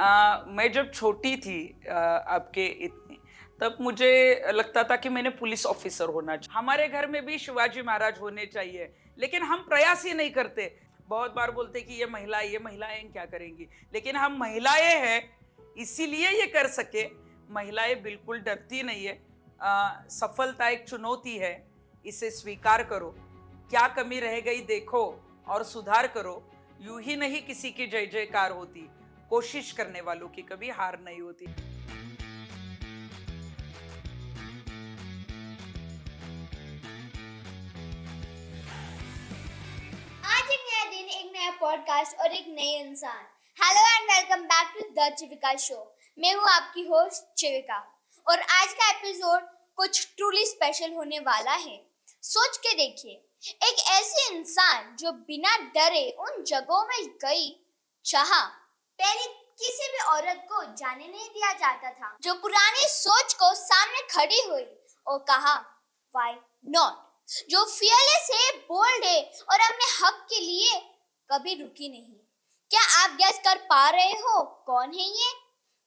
मैं जब छोटी थी आपके इतनी, तब मुझे लगता था कि मैंने पुलिस ऑफिसर होना चाहिए। हमारे घर में भी शिवाजी महाराज होने चाहिए, लेकिन हम प्रयास ही नहीं करते। बहुत बार बोलते कि ये महिलाएं क्या करेंगी, लेकिन हम महिलाएं हैं, इसीलिए ये कर सके। महिलाएं बिल्कुल डरती नहीं है। सफलता एक चुनौती है, इसे स्वीकार करो। क्या कमी रह गई देखो और सुधार करो। यूं ही नहीं किसी की जय जयकार होती, कोशिश करने वालों की कभी हार नहीं होती। आज एक नया दिन, एक नया पॉडकास्ट और एक नए इंसान। Hello and welcome back to the Chivika show. मैं हूँ आपकी होस्ट चिविका और आज का एपिसोड कुछ ट्रूली स्पेशल होने वाला है। सोच के देखिए, एक ऐसी इंसान जो बिना डरे उन जगहों में गई, चाहा, पहले किसी भी औरत को जाने नहीं दिया जाता था, जो पुरानी सोच को सामने खड़ी हुई और कहा व्हाई नॉट, जो फियरलेस है, बोल्ड है और अपने हक के लिए कभी रुकी नहीं। क्या आप गेस कर पा रहे हो कौन है ये?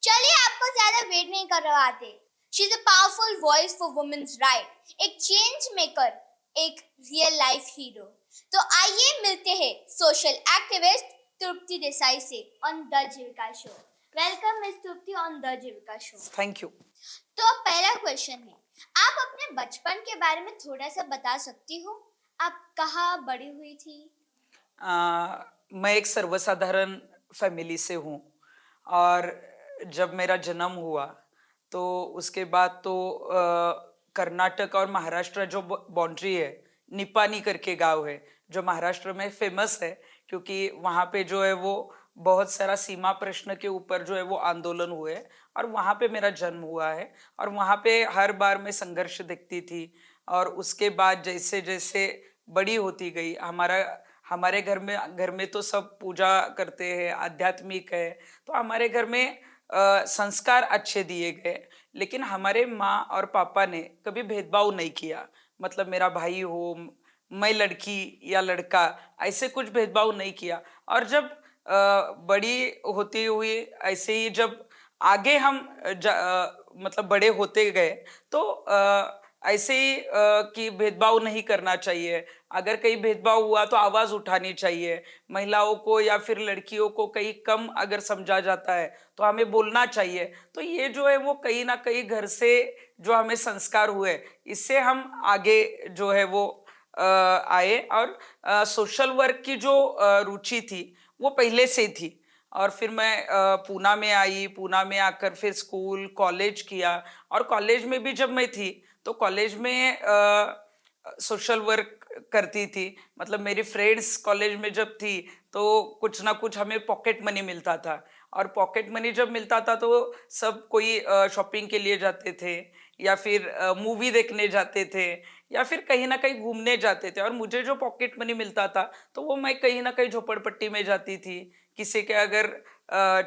चलिए आपको ज्यादा वेट नहीं करवाते। She is a powerful voice for womens right, एक चेंज मेकर, एक रियल लाइफ हीरो। तो आइए मिलते हैं सोशल एक्टिविस्ट तृप्ति देसाई से on the Jeevika show. Welcome miss Trupti on the Jeevika show. Thank you. तो पहला क्वेश्चन है, आप अपने बचपन के बारे में थोड़ा सा बता सकती हो? आप कहाँ बड़ी हुई थी? मैं एक सर्वसाधारण फैमिली से हूँ, और जब मेरा जन्म हुआ तो उसके बाद तो कर्नाटक और महाराष्ट्र जो बाउंड्री है, निपानी करके गांव है जो महाराष्ट्र में फेमस है, क्योंकि वहाँ पे जो है वो बहुत सारा सीमा प्रश्न के ऊपर जो है वो आंदोलन हुए, और वहाँ पे मेरा जन्म हुआ है। और वहाँ पे हर बार मैं संघर्ष देखती थी, और उसके बाद जैसे जैसे बड़ी होती गई, हमारे घर में तो सब पूजा करते हैं, आध्यात्मिक है, तो हमारे घर में संस्कार अच्छे दिए गए। लेकिन हमारे माँ और पापा ने कभी भेदभाव नहीं किया। मतलब मेरा भाई हो, मैं लड़की या लड़का, ऐसे कुछ भेदभाव नहीं किया। और जब बड़ी होती हुई, ऐसे ही जब आगे हम मतलब बड़े होते गए, तो ऐसे ही कि भेदभाव नहीं करना चाहिए। अगर कहीं भेदभाव हुआ तो आवाज उठानी चाहिए। महिलाओं को या फिर लड़कियों को कहीं कम अगर समझा जाता है तो हमें बोलना चाहिए। तो ये जो है वो कहीं ना कहीं घर से जो हमें संस्कार हुए, इससे हम आगे जो है वो आए। और सोशल वर्क की जो रुचि थी वो पहले से थी। और फिर मैं पूना में आई, पूना में आकर फिर स्कूल कॉलेज किया। और कॉलेज में भी जब मैं थी तो कॉलेज में सोशल वर्क करती थी। मतलब मेरी फ्रेंड्स कॉलेज में जब थी तो कुछ ना कुछ हमें पॉकेट मनी मिलता था, और पॉकेट मनी जब मिलता था तो सब कोई शॉपिंग के लिए जाते थे, या फिर मूवी देखने जाते थे, या फिर कहीं ना कहीं घूमने जाते थे। और मुझे जो पॉकेट मनी मिलता था तो वो मैं कहीं ना कहीं झोपड़पट्टी में जाती थी। किसी के अगर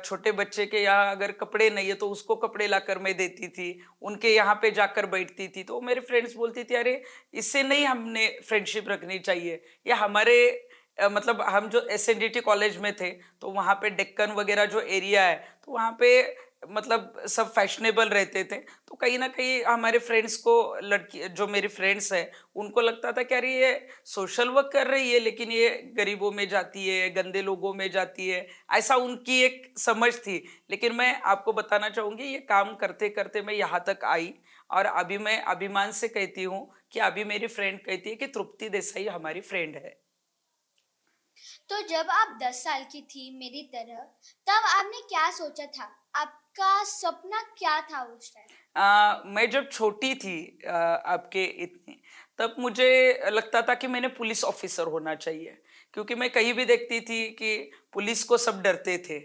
छोटे बच्चे के यहाँ अगर कपड़े नहीं है तो उसको कपड़े लाकर मैं देती थी, उनके यहाँ पे जाकर बैठती थी। तो मेरे फ्रेंड्स बोलती थी अरे इससे नहीं हमने फ्रेंडशिप रखनी चाहिए। या हमारे मतलब हम जो एसएनडीटी कॉलेज में थे तो वहाँ पे डेक्कन वगैरह जो एरिया है, तो वहाँ पे मतलब सब फैशनेबल रहते थे। तो कहीं ना कहीं हमारे फ्रेंड्स को, लड़की जो मेरी फ्रेंड्स है, उनको लगता था कि अरे ये सोशल वर्क कर रही है लेकिन ये गरीबों में जाती है, गंदे लोगों में जाती है, ऐसा उनकी एक समझ थी। लेकिन मैं आपको बताना चाहूंगी, ये काम करते करते मैं यहाँ तक आई। और अभी मैं अभिमान से कहती हूँ कि अभी मेरी फ्रेंड कहती है कि तृप्ति देसाई हमारी फ्रेंड है। तो जब आप 10 साल की थी मेरी तरह, तब आपने क्या सोचा था? आपका सपना क्या था उस टाइम? मैं जब छोटी थी आपके इतनी, तब मुझे लगता था कि मैंने पुलिस ऑफिसर होना चाहिए, क्योंकि मैं कहीं भी देखती थी कि पुलिस को सब डरते थे।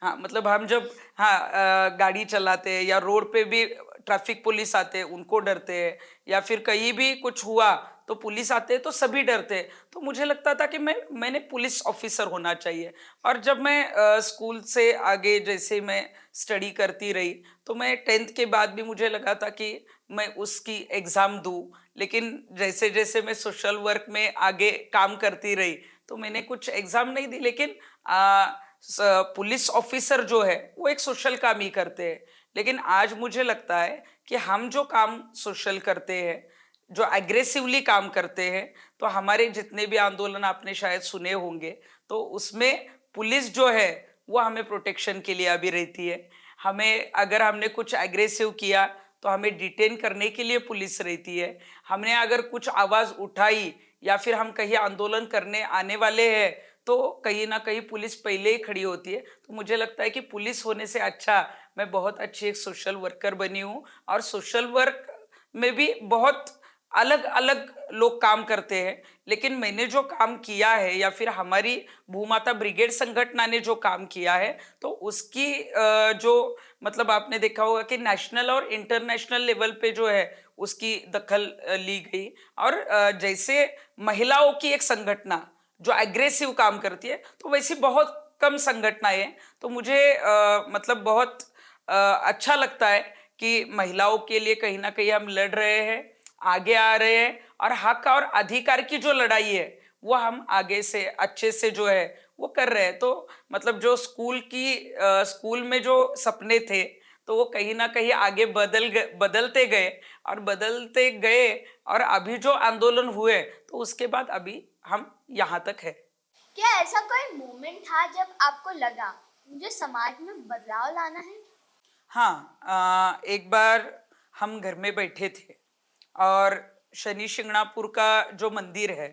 हाँ, मतलब हम जब, हाँ, गाड़ी चलाते हैं या रोड पे भी ट्रैफिक पुलिस आते हैं उनको डरते हैं, या फिर कहीं भी कुछ हुआ तो पुलिस आते हैं तो सभी डरते हैं। तो मुझे लगता था कि मैंने पुलिस ऑफिसर होना चाहिए। और जब मैं स्कूल से आगे जैसे मैं स्टडी करती रही, तो मैं 10th के बाद भी मुझे लगा था कि मैं उसकी एग्ज़ाम दूँ। लेकिन जैसे जैसे मैं सोशल वर्क में आगे काम करती रही तो मैंने कुछ एग्ज़ाम नहीं दी, लेकिन पुलिस ऑफिसर जो है वो एक सोशल काम ही करते हैं, लेकिन आज मुझे लगता है कि हम जो काम सोशल करते हैं, जो एग्रेसिवली काम करते हैं, तो हमारे जितने भी आंदोलन आपने शायद सुने होंगे, तो उसमें पुलिस जो है वो हमें प्रोटेक्शन के लिए अभी रहती है। हमें अगर हमने कुछ एग्रेसिव किया तो हमें डिटेन करने के लिए पुलिस रहती है। हमने अगर कुछ आवाज उठाई या फिर हम कहीं आंदोलन करने आने वाले हैं, तो कहीं ना कहीं पुलिस पहले ही खड़ी होती है। तो मुझे लगता है कि पुलिस होने से अच्छा मैं बहुत अच्छी एक सोशल वर्कर बनी हूँ, और सोशल वर्क में भी बहुत अलग अलग लोग काम करते हैं, लेकिन मैंने जो काम किया है या फिर हमारी भूमाता ब्रिगेड संगठन ने जो काम किया है, तो उसकी जो मतलब आपने देखा होगा कि नेशनल और इंटरनेशनल लेवल पे जो है उसकी दखल ली गई। और जैसे महिलाओं की एक संगठना जो एग्रेसिव काम करती है, तो वैसी बहुत कम संगठनाएं हैं। तो मुझे मतलब बहुत अच्छा लगता है कि महिलाओं के लिए कहीं ना कहीं हम लड़ रहे हैं, आगे आ रहे हैं, और हक और अधिकार की जो लड़ाई है वो हम आगे से अच्छे से जो है वो कर रहे हैं। तो मतलब जो स्कूल में जो सपने थे, तो वो कहीं ना कहीं आगे बदलते गए और बदलते गए, और अभी जो आंदोलन हुए, तो उसके बाद अभी हम यहाँ तक है। क्या ऐसा कोई मोमेंट था जब आपको लगा मुझे समाज में बदलाव लाना है? हाँ, एक बार हम घर में बैठे थे और शनि शिंगणापुर का जो मंदिर है,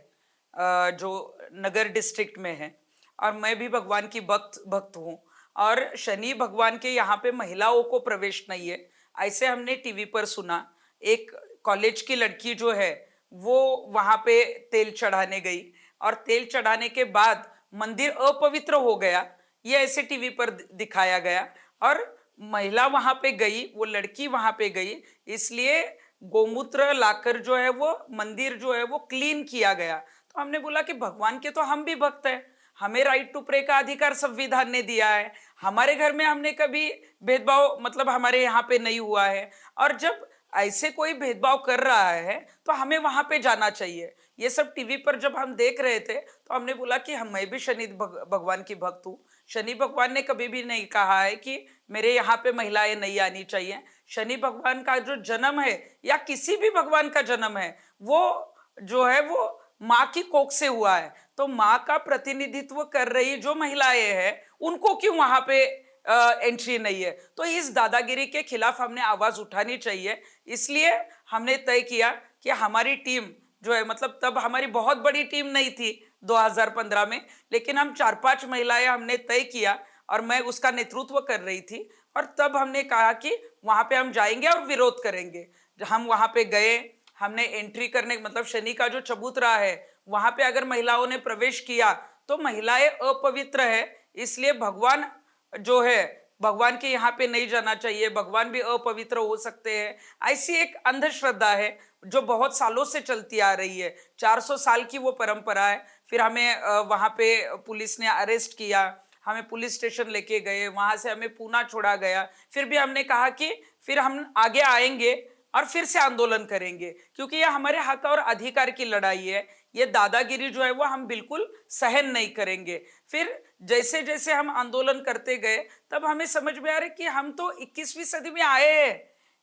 जो नगर डिस्ट्रिक्ट में है, और मैं भी भगवान की भक्त भक्त हूँ, और शनि भगवान के यहाँ पे महिलाओं को प्रवेश नहीं है, ऐसे हमने टीवी पर सुना। एक कॉलेज की लड़की जो है वो वहां पे तेल चढ़ाने गई, और तेल चढ़ाने के बाद मंदिर अपवित्र हो गया, ये ऐसे टीवी पर दिखाया गया। और महिला वहां पे गई, वो लड़की वहां पे गई, इसलिए गोमूत्र लाकर जो है वो मंदिर जो है वो क्लीन किया गया। तो हमने बोला कि भगवान के तो हम भी भक्त हैं, हमें राइट टू प्रे का अधिकार संविधान ने दिया है, हमारे घर में हमने कभी भेदभाव मतलब हमारे यहाँ पे नहीं हुआ है, और जब ऐसे कोई भेदभाव कर रहा है तो हमें वहां पे जाना चाहिए। ये सब टीवी पर जब हम देख रहे थे, तो हमने बोला कि मैं भी शनि भगवान की भक्त हूँ। शनि भगवान ने कभी भी नहीं कहा है कि मेरे यहाँ पे महिलाएं नहीं आनी चाहिए। शनि भगवान का जो जन्म है या किसी भी भगवान का जन्म है, वो जो है वो माँ की कोख से हुआ है। तो माँ का प्रतिनिधित्व कर रही जो महिलाएं हैं, उनको क्यों वहां पे एंट्री नहीं है? तो इस दादागिरी के खिलाफ हमने आवाज उठानी चाहिए। इसलिए हमने तय किया कि हमारी टीम जो है, मतलब तब हमारी बहुत बड़ी टीम नहीं थी 2015 में, लेकिन हम 4-5 महिलाएं हमने तय किया, और मैं उसका नेतृत्व कर रही थी। और तब हमने कहा कि वहां पे हम जाएंगे और विरोध करेंगे। हम वहां पे गए, हमने एंट्री करने मतलब शनि का जो चबूतरा है वहां पे अगर महिलाओं ने प्रवेश किया तो महिलाएं अपवित्र है, इसलिए भगवान जो है, भगवान के यहाँ पे नहीं जाना चाहिए, भगवान भी अपवित्र हो सकते हैं, ऐसी एक अंधश्रद्धा है जो बहुत सालों से चलती आ रही है। 400 साल की वो परंपरा है। फिर हमें वहां पे पुलिस ने अरेस्ट किया, हमें पुलिस स्टेशन लेके गए, वहां से हमें पूना छोड़ा गया। फिर भी हमने कहा कि फिर हम आगे आएंगे और फिर से आंदोलन करेंगे, क्योंकि ये हमारे हक और अधिकार की लड़ाई है। ये दादागिरी जो है वो हम बिल्कुल सहन नहीं करेंगे। फिर जैसे जैसे हम आंदोलन करते गए, तब हमें समझ में आ रहा है कि हम तो 21वीं सदी में आए हैं,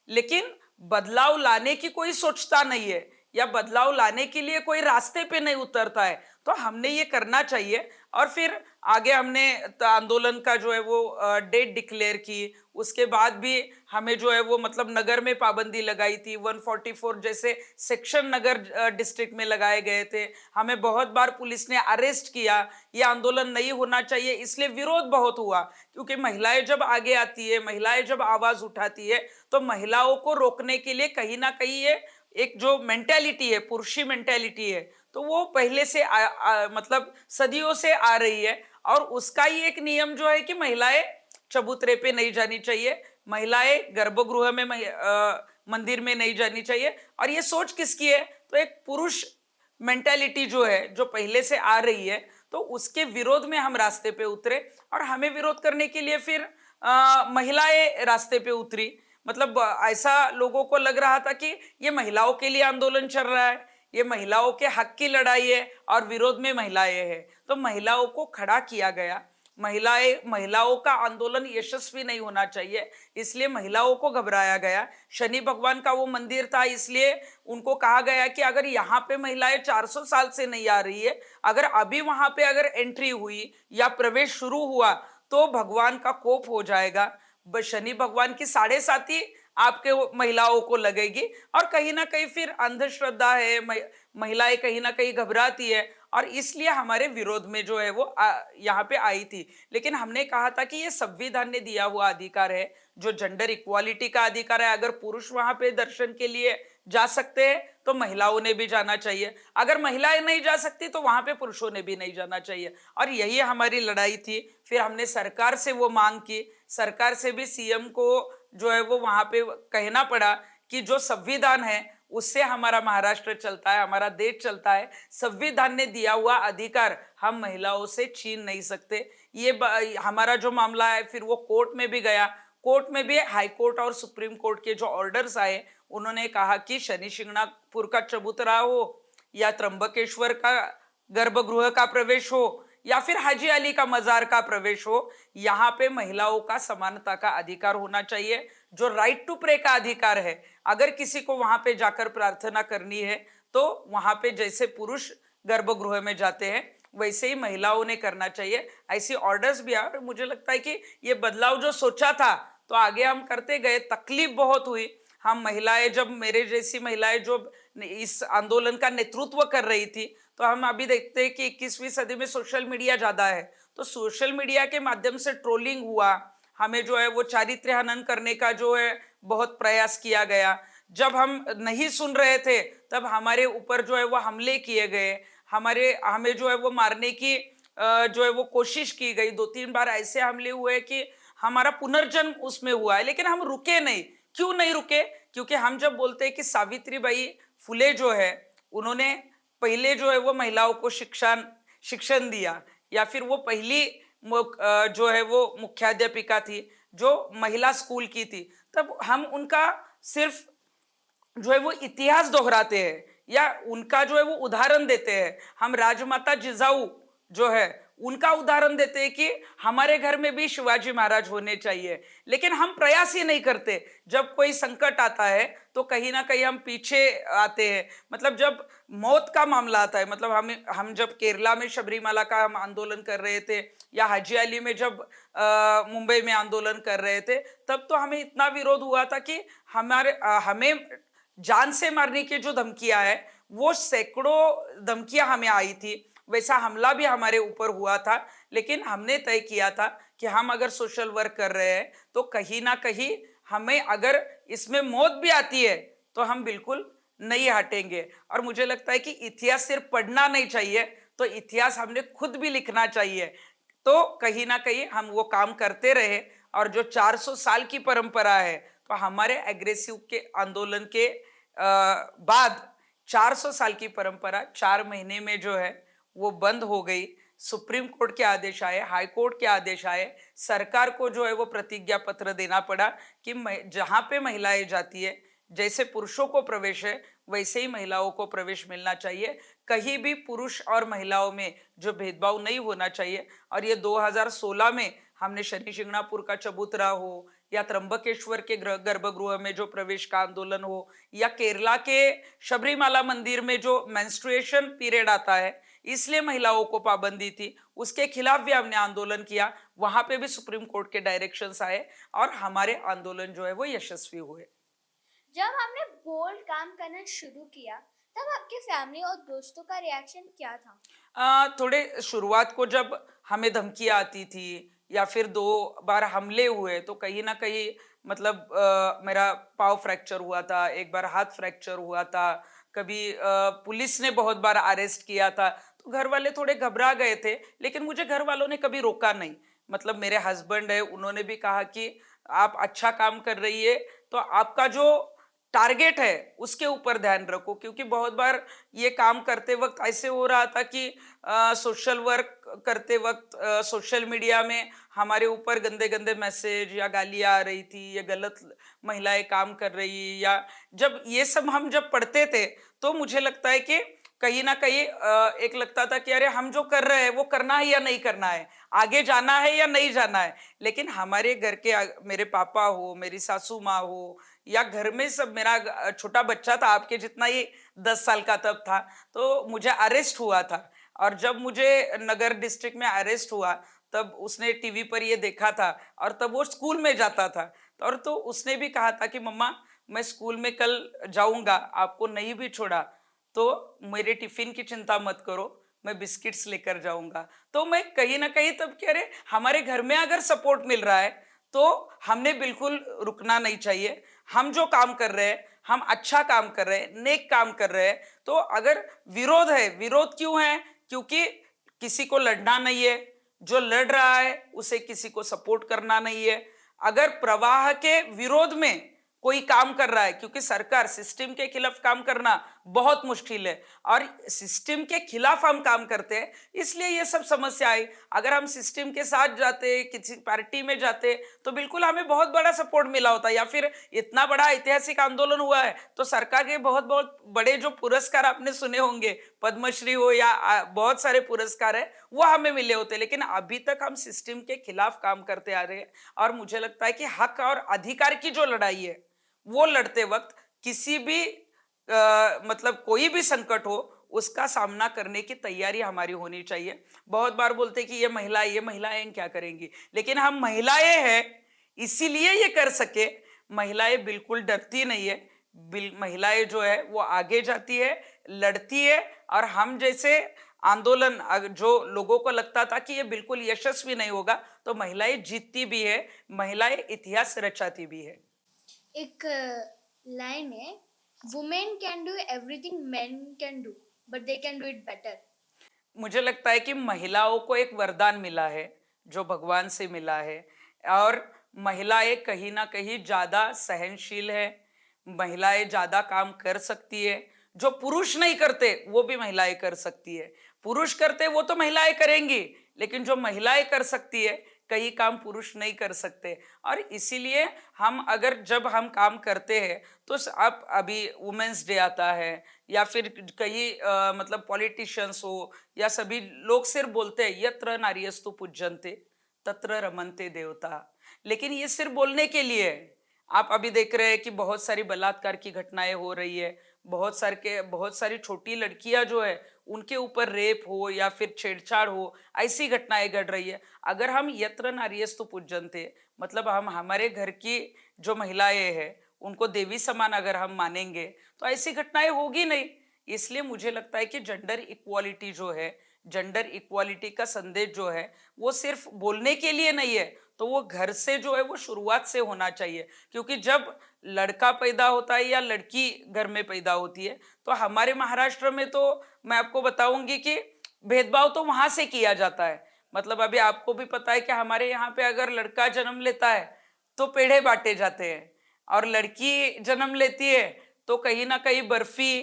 लेकिन बदलाव लाने की कोई सोचता नहीं है, या बदलाव लाने के लिए कोई रास्ते पे नहीं उतरता है। तो हमने ये करना चाहिए। और फिर आगे हमने आंदोलन का जो है वो डेट डिक्लेयर की। उसके बाद भी हमें जो है वो मतलब नगर में पाबंदी लगाई थी, 144 जैसे सेक्शन नगर डिस्ट्रिक्ट में लगाए गए थे। हमें बहुत बार पुलिस ने अरेस्ट किया। ये आंदोलन नहीं होना चाहिए, इसलिए विरोध बहुत हुआ, क्योंकि महिलाएं जब आगे आती है, महिलाएं जब आवाज उठाती है, तो महिलाओं को रोकने के लिए कहीं ना कहीं ये एक जो मेंटेलिटी है, पुरुषी मेंटेलिटी है, तो वो पहले से मतलब सदियों से आ रही है। और उसका ही एक नियम जो है कि महिलाएं चबूतरे पे नहीं जानी चाहिए, महिलाएं गर्भगृह में मंदिर में नहीं जानी चाहिए। और ये सोच किसकी है? तो एक पुरुष मेंटेलिटी जो है, जो पहले से आ रही है, तो उसके विरोध में हम रास्ते पे उतरे। और हमें विरोध करने के लिए फिर महिलाएं रास्ते पे उतरी। मतलब ऐसा लोगों को लग रहा था कि ये महिलाओं के लिए आंदोलन चल रहा है, ये महिलाओं के हक की लड़ाई है और विरोध में महिलाएं हैं, तो महिलाओं को खड़ा किया गया। महिलाओं का आंदोलन यशस्वी नहीं होना चाहिए, इसलिए महिलाओं को घबराया गया। शनि भगवान का वो मंदिर था, इसलिए उनको कहा गया कि अगर यहाँ पे महिलाएं 400 साल से नहीं आ रही है, अगर अभी वहां पे अगर एंट्री हुई या प्रवेश शुरू हुआ तो भगवान का कोप हो जाएगा। शनि भगवान की 7.5 आपके महिलाओं को लगेगी, और कहीं ना कहीं फिर अंधश्रद्धा है, महिलाएं कहीं ना कहीं घबराती है, और इसलिए हमारे विरोध में जो है वो यहाँ पे आई थी। लेकिन हमने कहा था कि ये संविधान ने दिया हुआ अधिकार है, जो जेंडर इक्वालिटी का अधिकार है। अगर पुरुष वहां पे दर्शन के लिए जा सकते हैं तो महिलाओं ने भी जाना चाहिए, अगर महिलाएं नहीं जा सकती तो वहां पे पुरुषों ने भी नहीं जाना चाहिए। और यही हमारी लड़ाई थी। फिर हमने सरकार से वो मांग की, सरकार से भी सीएम को जो है वो वहां पे कहना पड़ा कि जो संविधान है उससे हमारा महाराष्ट्र चलता है, हमारा देश चलता है। संविधान ने दिया हुआ अधिकार हम महिलाओं से छीन नहीं सकते। ये हमारा जो मामला है फिर वो कोर्ट में भी गया। कोर्ट में भी हाई कोर्ट और सुप्रीम कोर्ट के जो ऑर्डर्स आए, उन्होंने कहा कि शनि शिंगणापुर का चबूतरा हो या त्र्यंबकेश्वर का गर्भगृह का प्रवेश हो या फिर हाजी अली का मजार का प्रवेश हो, यहाँ पे महिलाओं का समानता का अधिकार होना चाहिए। जो राइट टू प्रे का अधिकार है, अगर किसी को वहां पे जाकर प्रार्थना करनी है तो वहां पे जैसे पुरुष गर्भगृह में जाते हैं वैसे ही महिलाओं ने करना चाहिए। ऐसी ऑर्डर्स भी आ, मुझे लगता है कि ये बदलाव जो सोचा था तो आगे हम करते गए। तकलीफ बहुत हुई। हम महिलाएं, जब मेरे जैसी महिलाएं जो इस आंदोलन का नेतृत्व कर रही थी, तो हम अभी देखते हैं कि 21वीं सदी में सोशल मीडिया ज्यादा है, तो सोशल मीडिया के माध्यम से ट्रोलिंग हुआ, हमें जो है वो चारित्र्य हनन करने का जो है बहुत प्रयास किया गया। जब हम नहीं सुन रहे थे तब हमारे ऊपर जो है वो हमले किए गए, हमें जो है वो मारने की जो है वो कोशिश की गई। 2-3 बार ऐसे हमले हुए कि हमारा पुनर्जन्म उसमें हुआ है, लेकिन हम रुके नहीं। क्यों नहीं रुके? क्योंकि हम जब बोलते हैं कि सावित्रीबाई फुले जो है उन्होंने पहले जो है वो महिलाओं को शिक्षण दिया, या फिर वो पहली जो है वो मुख्याध्यापिका थी जो महिला स्कूल की थी, तब हम उनका सिर्फ जो है वो इतिहास दोहराते हैं या उनका जो है वो उदाहरण देते हैं। हम राजमाता जिजाऊ जो है उनका उदाहरण देते हैं कि हमारे घर में भी शिवाजी महाराज होने चाहिए, लेकिन हम प्रयास ही नहीं करते। जब कोई संकट आता है तो कहीं ना कहीं हम पीछे आते हैं। मतलब जब मौत का मामला आता है, मतलब हम जब केरला में शबरीमाला का हम आंदोलन कर रहे थे या हाजी अली में जब मुंबई में आंदोलन कर रहे थे, तब तो हमें इतना विरोध हुआ था कि हमें जान से मारने की जो धमकियां है वो सैकड़ों धमकियां हमें आई थी। वैसा हमला भी हमारे ऊपर हुआ था, लेकिन हमने तय किया था कि हम अगर सोशल वर्क कर रहे हैं तो कहीं ना कहीं हमें अगर इसमें मौत भी आती है तो हम बिल्कुल नहीं हटेंगे। और मुझे लगता है कि इतिहास सिर्फ पढ़ना नहीं चाहिए, तो इतिहास हमने खुद भी लिखना चाहिए। तो कहीं ना कहीं हम वो काम करते रहे, और जो 400 साल की परंपरा है, तो हमारे एग्रेसिव के आंदोलन के बाद 400 साल की परंपरा 4 महीने में जो है वो बंद हो गई। सुप्रीम कोर्ट के आदेश आए, हाई कोर्ट के आदेश आए, सरकार को जो है वो प्रतिज्ञा पत्र देना पड़ा कि जहां पे महिलाएं जाती है, जैसे पुरुषों को प्रवेश है वैसे ही महिलाओं को प्रवेश मिलना चाहिए। कहीं भी पुरुष और महिलाओं में जो भेदभाव नहीं होना चाहिए। और ये 2016 में हमने शनि शिंगणापुर का चबूतरा हो या त्र्यंबकेश्वर के गर्भगृह में जो प्रवेश का आंदोलन हो या केरला के शबरीमाला मंदिर में जो मेंस्ट्रुएशन पीरियड आता है इसलिए महिलाओं को पाबंदी थी, उसके खिलाफ भी हमने आंदोलन किया। वहां पे भी सुप्रीम कोर्ट के डायरेक्शंस आए और हमारे आंदोलन जो है वो यशस्वी हुए। जब हमने बोल्ड काम करना शुरू किया तब आपके फैमिली और दोस्तों का रिएक्शन क्या था? थोड़े शुरुआत को जब हमें धमकियां आती थी या फिर 2 बार हमले हुए तो कहीं ना कहीं मतलब मेरा पाँव फ्रैक्चर हुआ था, एक बार हाथ फ्रैक्चर हुआ था, कभी पुलिस ने बहुत बार अरेस्ट किया था, तो घर वाले थोड़े घबरा गए थे। लेकिन मुझे घर वालों ने कभी रोका नहीं। मतलब मेरे हस्बैंड है, उन्होंने भी कहा कि आप अच्छा काम कर रही है तो आपका जो टारगेट है उसके ऊपर ध्यान रखो। क्योंकि बहुत बार ये काम करते वक्त ऐसे हो रहा था कि सोशल वर्क करते वक्त सोशल मीडिया में हमारे ऊपर गंदे गंदे मैसेज या गालियां आ रही थी, ये गलत महिलाएं काम कर रही, या जब ये सब हम जब पढ़ते थे तो मुझे लगता है कि कहीं ना कहीं एक लगता था कि अरे हम जो कर रहे हैं वो करना है या नहीं करना है, आगे जाना है या नहीं जाना है। लेकिन हमारे घर के मेरे पापा हो, मेरी सासू माँ हो, या घर में सब, मेरा छोटा बच्चा था आपके जितना ही, 10 साल का तब था, तो मुझे अरेस्ट हुआ था। और जब मुझे नगर डिस्ट्रिक्ट में अरेस्ट हुआ, तब उसने टीवी पर ये देखा था, और तब वो स्कूल में जाता था। और तो उसने भी कहा था कि मम्मा मैं स्कूल में कल जाऊंगा, आपको नहीं भी छोड़ा तो मेरे टिफिन की चिंता मत करो, मैं बिस्किट्स लेकर जाऊंगा। तो मैं कहीं ना कहीं तब कह रहे, हमारे घर में अगर सपोर्ट मिल रहा है तो हमने बिल्कुल रुकना नहीं चाहिए। हम जो काम कर रहे हैं, हम अच्छा काम कर रहे हैं, नेक काम कर रहे हैं। तो अगर विरोध है, विरोध क्यों है? क्योंकि किसी को लड़ना नहीं है, जो लड़ रहा है उसे किसी को सपोर्ट करना नहीं है। अगर प्रवाह के विरोध में कोई काम कर रहा है, क्योंकि सरकार, सिस्टम के खिलाफ काम करना बहुत मुश्किल है, और सिस्टम के खिलाफ हम काम करते हैं, इसलिए ये सब समस्या आई। अगर हम सिस्टम के साथ जाते, किसी पार्टी में जाते, तो बिल्कुल हमें बहुत बड़ा सपोर्ट मिला होता, या फिर इतना बड़ा ऐतिहासिक आंदोलन हुआ है तो सरकार के बहुत बहुत बड़े जो पुरस्कार आपने सुने होंगे, पद्मश्री हो या बहुत सारे पुरस्कार है, वो हमें मिले होते। लेकिन अभी तक हम सिस्टम के खिलाफ काम करते आ रहे हैं। और मुझे लगता है कि हक और अधिकार की जो लड़ाई है, वो लड़ते वक्त किसी भी मतलब कोई भी संकट हो, उसका सामना करने की तैयारी हमारी होनी चाहिए। बहुत बार बोलते कि ये महिलाएं क्या करेंगी, लेकिन हम महिलाएं हैं इसीलिए ये कर सके। महिलाएं बिल्कुल डरती नहीं है, महिलाएं जो है वो आगे जाती है, लड़ती है। और हम जैसे आंदोलन जो लोगों को लगता था कि ये बिल्कुल यशस्वी नहीं होगा, तो महिलाएं जीतती भी है, महिलाएं इतिहास रचाती भी है। एक लाइन है, women can do everything main can do but they can do it better. मुझे लगता है कि महिलाओं को एक वरदान मिला है जो भगवान से मिला है, और महिलाएं कहीं ना कहीं ज्यादा सहनशील है, महिलाएं ज्यादा काम कर सकती है। जो पुरुष नहीं करते वो भी महिलाएं कर सकती है। पुरुष करते वो तो महिलाएं करेंगी, लेकिन जो महिलाएं कर सकती है, कई काम पुरुष नहीं कर सकते। और इसीलिए हम अगर जब हम काम करते हैं, तो आप अभी वुमेन्स डे आता है, या फिर कई मतलब पॉलिटिशियंस हो, या सभी लोग सिर्फ बोलते हैं यत्र नार्यस्तु पूज्यन्ते तत्र रमन्ते देवता, लेकिन ये सिर्फ बोलने के लिए है। आप अभी देख रहे हैं कि बहुत सारी बलात्कार की घटनाएं हो रही है, बहुत सारी छोटी लड़कियां जो है उनके ऊपर रेप हो या फिर छेड़छाड़ हो, ऐसी घटनाएं घट रही है। अगर हम यत्र नार्यस्तु पूज्यन्ते, मतलब हम हमारे घर की जो महिलाएं हैं उनको देवी समान अगर हम मानेंगे, तो ऐसी घटनाएं होगी नहीं। इसलिए मुझे लगता है कि जेंडर इक्वालिटी जो है, जेंडर इक्वालिटी का संदेश जो है, वो सिर्फ बोलने के लिए नहीं है, तो वो घर से जो है वो शुरुआत से होना चाहिए। क्योंकि जब लड़का पैदा होता है या लड़की घर में पैदा होती है, तो हमारे महाराष्ट्र में तो मैं आपको बताऊंगी कि भेदभाव तो वहां से किया जाता है। मतलब अभी आपको भी पता है कि हमारे यहाँ पे अगर लड़का जन्म लेता है तो पेड़े बांटे जाते हैं, और लड़की जन्म लेती है तो कहीं ना कहीं बर्फी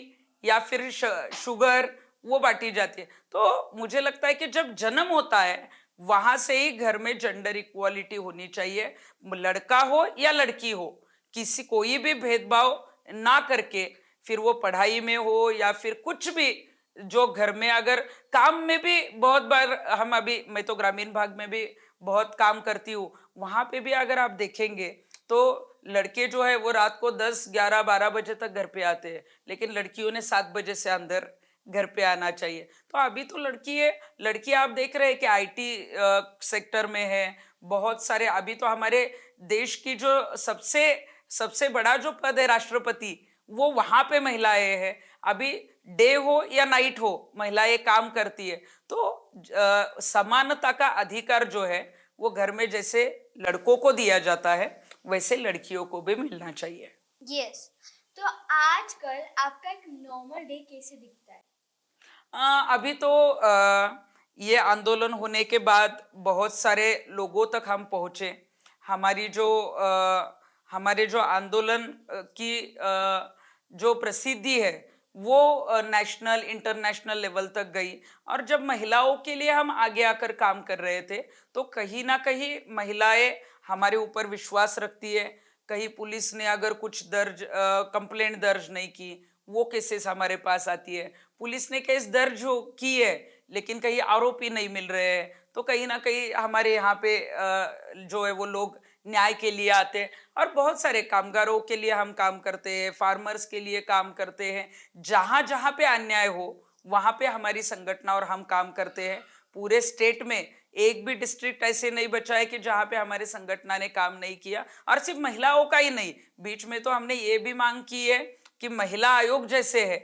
या फिर शुगर वो बांटी जाती है। तो मुझे लगता है कि जब जन्म होता है वहां से ही घर में जेंडर इक्वालिटी होनी चाहिए। लड़का हो या लड़की हो, किसी कोई भी भेदभाव ना करके, फिर वो पढ़ाई में हो या फिर कुछ भी, जो घर में अगर काम में भी बहुत बार हम, अभी मैं तो ग्रामीण भाग में भी बहुत काम करती हूँ, वहां पे भी अगर आप देखेंगे तो लड़के जो है वो रात को 10, 11, 12 बजे तक घर पे आते हैं, लेकिन लड़कियों ने 7 बजे से अंदर घर पे आना चाहिए। तो अभी तो लड़की आप देख रहे हैं कि आईटी सेक्टर में है, बहुत सारे। अभी तो हमारे देश की जो सबसे सबसे बड़ा जो पद है राष्ट्रपति, वो वहां पे महिलाएं हैं। अभी डे हो या नाइट हो, महिलाएं काम करती है। तो समानता का अधिकार जो है वो घर में जैसे लड़कों को दिया जाता है, वैसे लड़कियों को भी मिलना चाहिए। यस, तो आजकल आपका एक नॉर्मल डे कैसे दिखता है? अभी तो ये आंदोलन होने के बाद बहुत सारे लोगों तक हम पहुंचे। हमारी जो हमारे जो आंदोलन की जो प्रसिद्धि है वो नेशनल इंटरनेशनल लेवल तक गई। और जब महिलाओं के लिए हम आगे आकर काम कर रहे थे, तो कहीं ना कहीं महिलाएं हमारे ऊपर विश्वास रखती है। कहीं पुलिस ने अगर कुछ कंप्लेंट दर्ज नहीं की, वो केसेस हमारे पास आती है। पुलिस ने केस दर्ज की है, लेकिन कहीं आरोपी नहीं मिल रहे हैं, तो कहीं ना कहीं हमारे यहाँ पे जो है वो लोग न्याय के लिए आते हैं। और बहुत सारे कामगारों के लिए हम काम करते हैं, फार्मर्स के लिए काम करते हैं। जहां जहां पे अन्याय हो वहां पे हमारी संगठन और हम काम करते हैं। पूरे स्टेट में एक भी डिस्ट्रिक्ट ऐसे नहीं बचा है कि जहां पे हमारे संगठन ने काम नहीं किया। और सिर्फ महिलाओं का ही नहीं, बीच में तो हमने ये भी मांग की है कि महिला आयोग जैसे है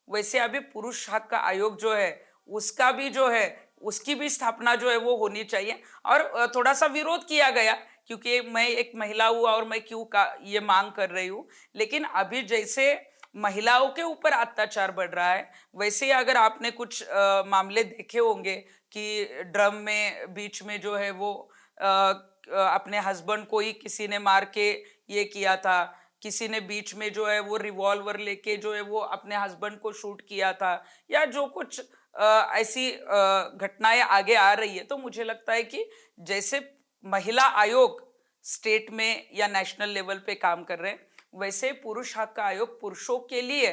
वैसे अभी पुरुष हक का आयोग जो है उसका भी जो है उसकी भी स्थापना जो है वो होनी चाहिए। और थोड़ा सा विरोध किया गया, क्योंकि मैं एक महिला हूँ और मैं क्यों ये मांग कर रही हूँ। लेकिन अभी जैसे महिलाओं के ऊपर अत्याचार बढ़ रहा है, वैसे ही अगर आपने कुछ मामले देखे होंगे कि ड्रम में बीच में जो है वो अपने हस्बैंड को ही किसी ने मार के ये किया था, किसी ने बीच में जो है वो रिवॉल्वर लेके जो है वो अपने हस्बैंड को शूट किया था, या जो कुछ ऐसी घटनाएं आगे आ रही है। तो मुझे लगता है कि जैसे महिला आयोग स्टेट में या नेशनल लेवल पे काम कर रहे हैं, वैसे पुरुष हक का आयोग पुरुषों के लिए,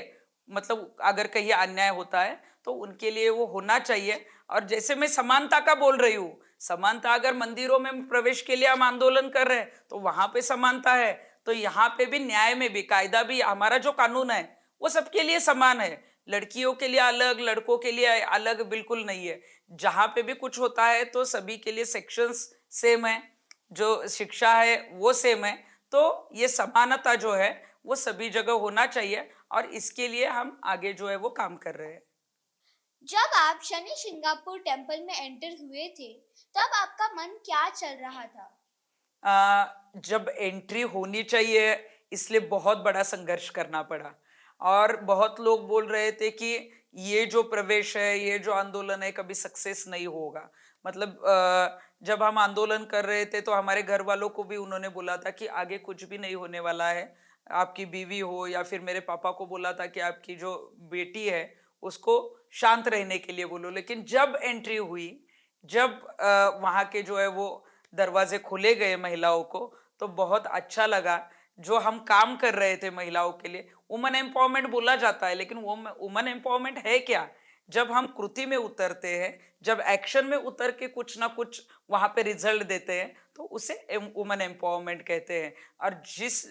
मतलब अगर कहीं अन्याय होता है तो उनके लिए वो होना चाहिए। और जैसे मैं समानता का बोल रही हूँ, समानता अगर मंदिरों में प्रवेश के लिए हम आंदोलन कर रहे हैं तो वहां पे समानता है, तो यहाँ पे भी न्याय में भी कायदा भी हमारा जो कानून है वो सबके लिए समान है। लड़कियों के लिए अलग, लड़कों के लिए अलग बिल्कुल नहीं है। जहां पे भी कुछ होता है तो सभी के लिए सेक्शंस सेम है, जो शिक्षा है वो सेम है। तो ये समानता जो है वो सभी जगह होना चाहिए, और इसके लिए हम आगे जो है वो काम कर रहे हैं। जब आप शनि सिंगापुर टेम्पल में एंटर हुए थे, तब आपका मन क्या चल रहा था? जब एंट्री होनी चाहिए इसलिए बहुत बड़ा संघर्ष करना पड़ा। और बहुत लोग बोल रहे थे कि ये जो प्रवेश है, ये जो आंदोलन है कभी सक्सेस नहीं होगा। मतलब जब हम आंदोलन कर रहे थे तो हमारे घर वालों को भी उन्होंने बोला था कि आगे कुछ भी नहीं होने वाला है, आपकी बीवी हो या फिर मेरे पापा को बोला था कि आपकी जो बेटी है उसको शांत रहने के लिए बोलो। लेकिन जब एंट्री हुई, जब वहाँ के जो है वो दरवाजे खोले गए महिलाओं को, तो बहुत अच्छा लगा। जो हम काम कर रहे थे महिलाओं के लिए, वुमन एम्पावरमेंट बोला जाता है, लेकिन वो वुमन एम्पावरमेंट है क्या? जब हम कृति में उतरते हैं, जब एक्शन में उतर के कुछ ना कुछ वहां पे रिजल्ट देते हैं, तो उसे वुमन एम्पावरमेंट कहते हैं। और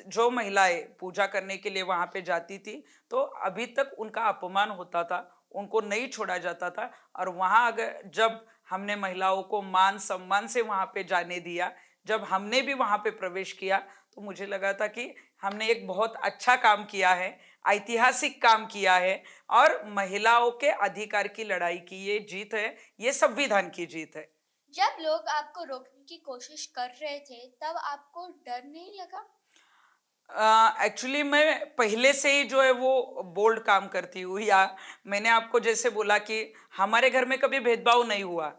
जो महिलाएं पूजा करने के लिए वहां पे जाती थी, तो अभी तक उनका अपमान होता था, उनको नहीं छोड़ा जाता था। और वहां अगर जब हमने महिलाओं को मान सम्मान से वहां पे जाने दिया, जब हमने भी वहां पे प्रवेश किया, तो मुझे लगा था कि हमने एक बहुत अच्छा काम किया है, ऐतिहासिक काम किया है। और महिलाओं के अधिकार की लड़ाई की ये जीत है, ये संविधान की जीत है। जब लोग आपको रोकने की कोशिश कर रहे थे, तब आपको डर नहीं लगा? एक्चुअली मैं पहले से ही जो है वो बोल्ड काम करती हूँ, या मैंने आपको जैसे बोला कि हमारे घर में कभी भेदभाव नहीं हुआ।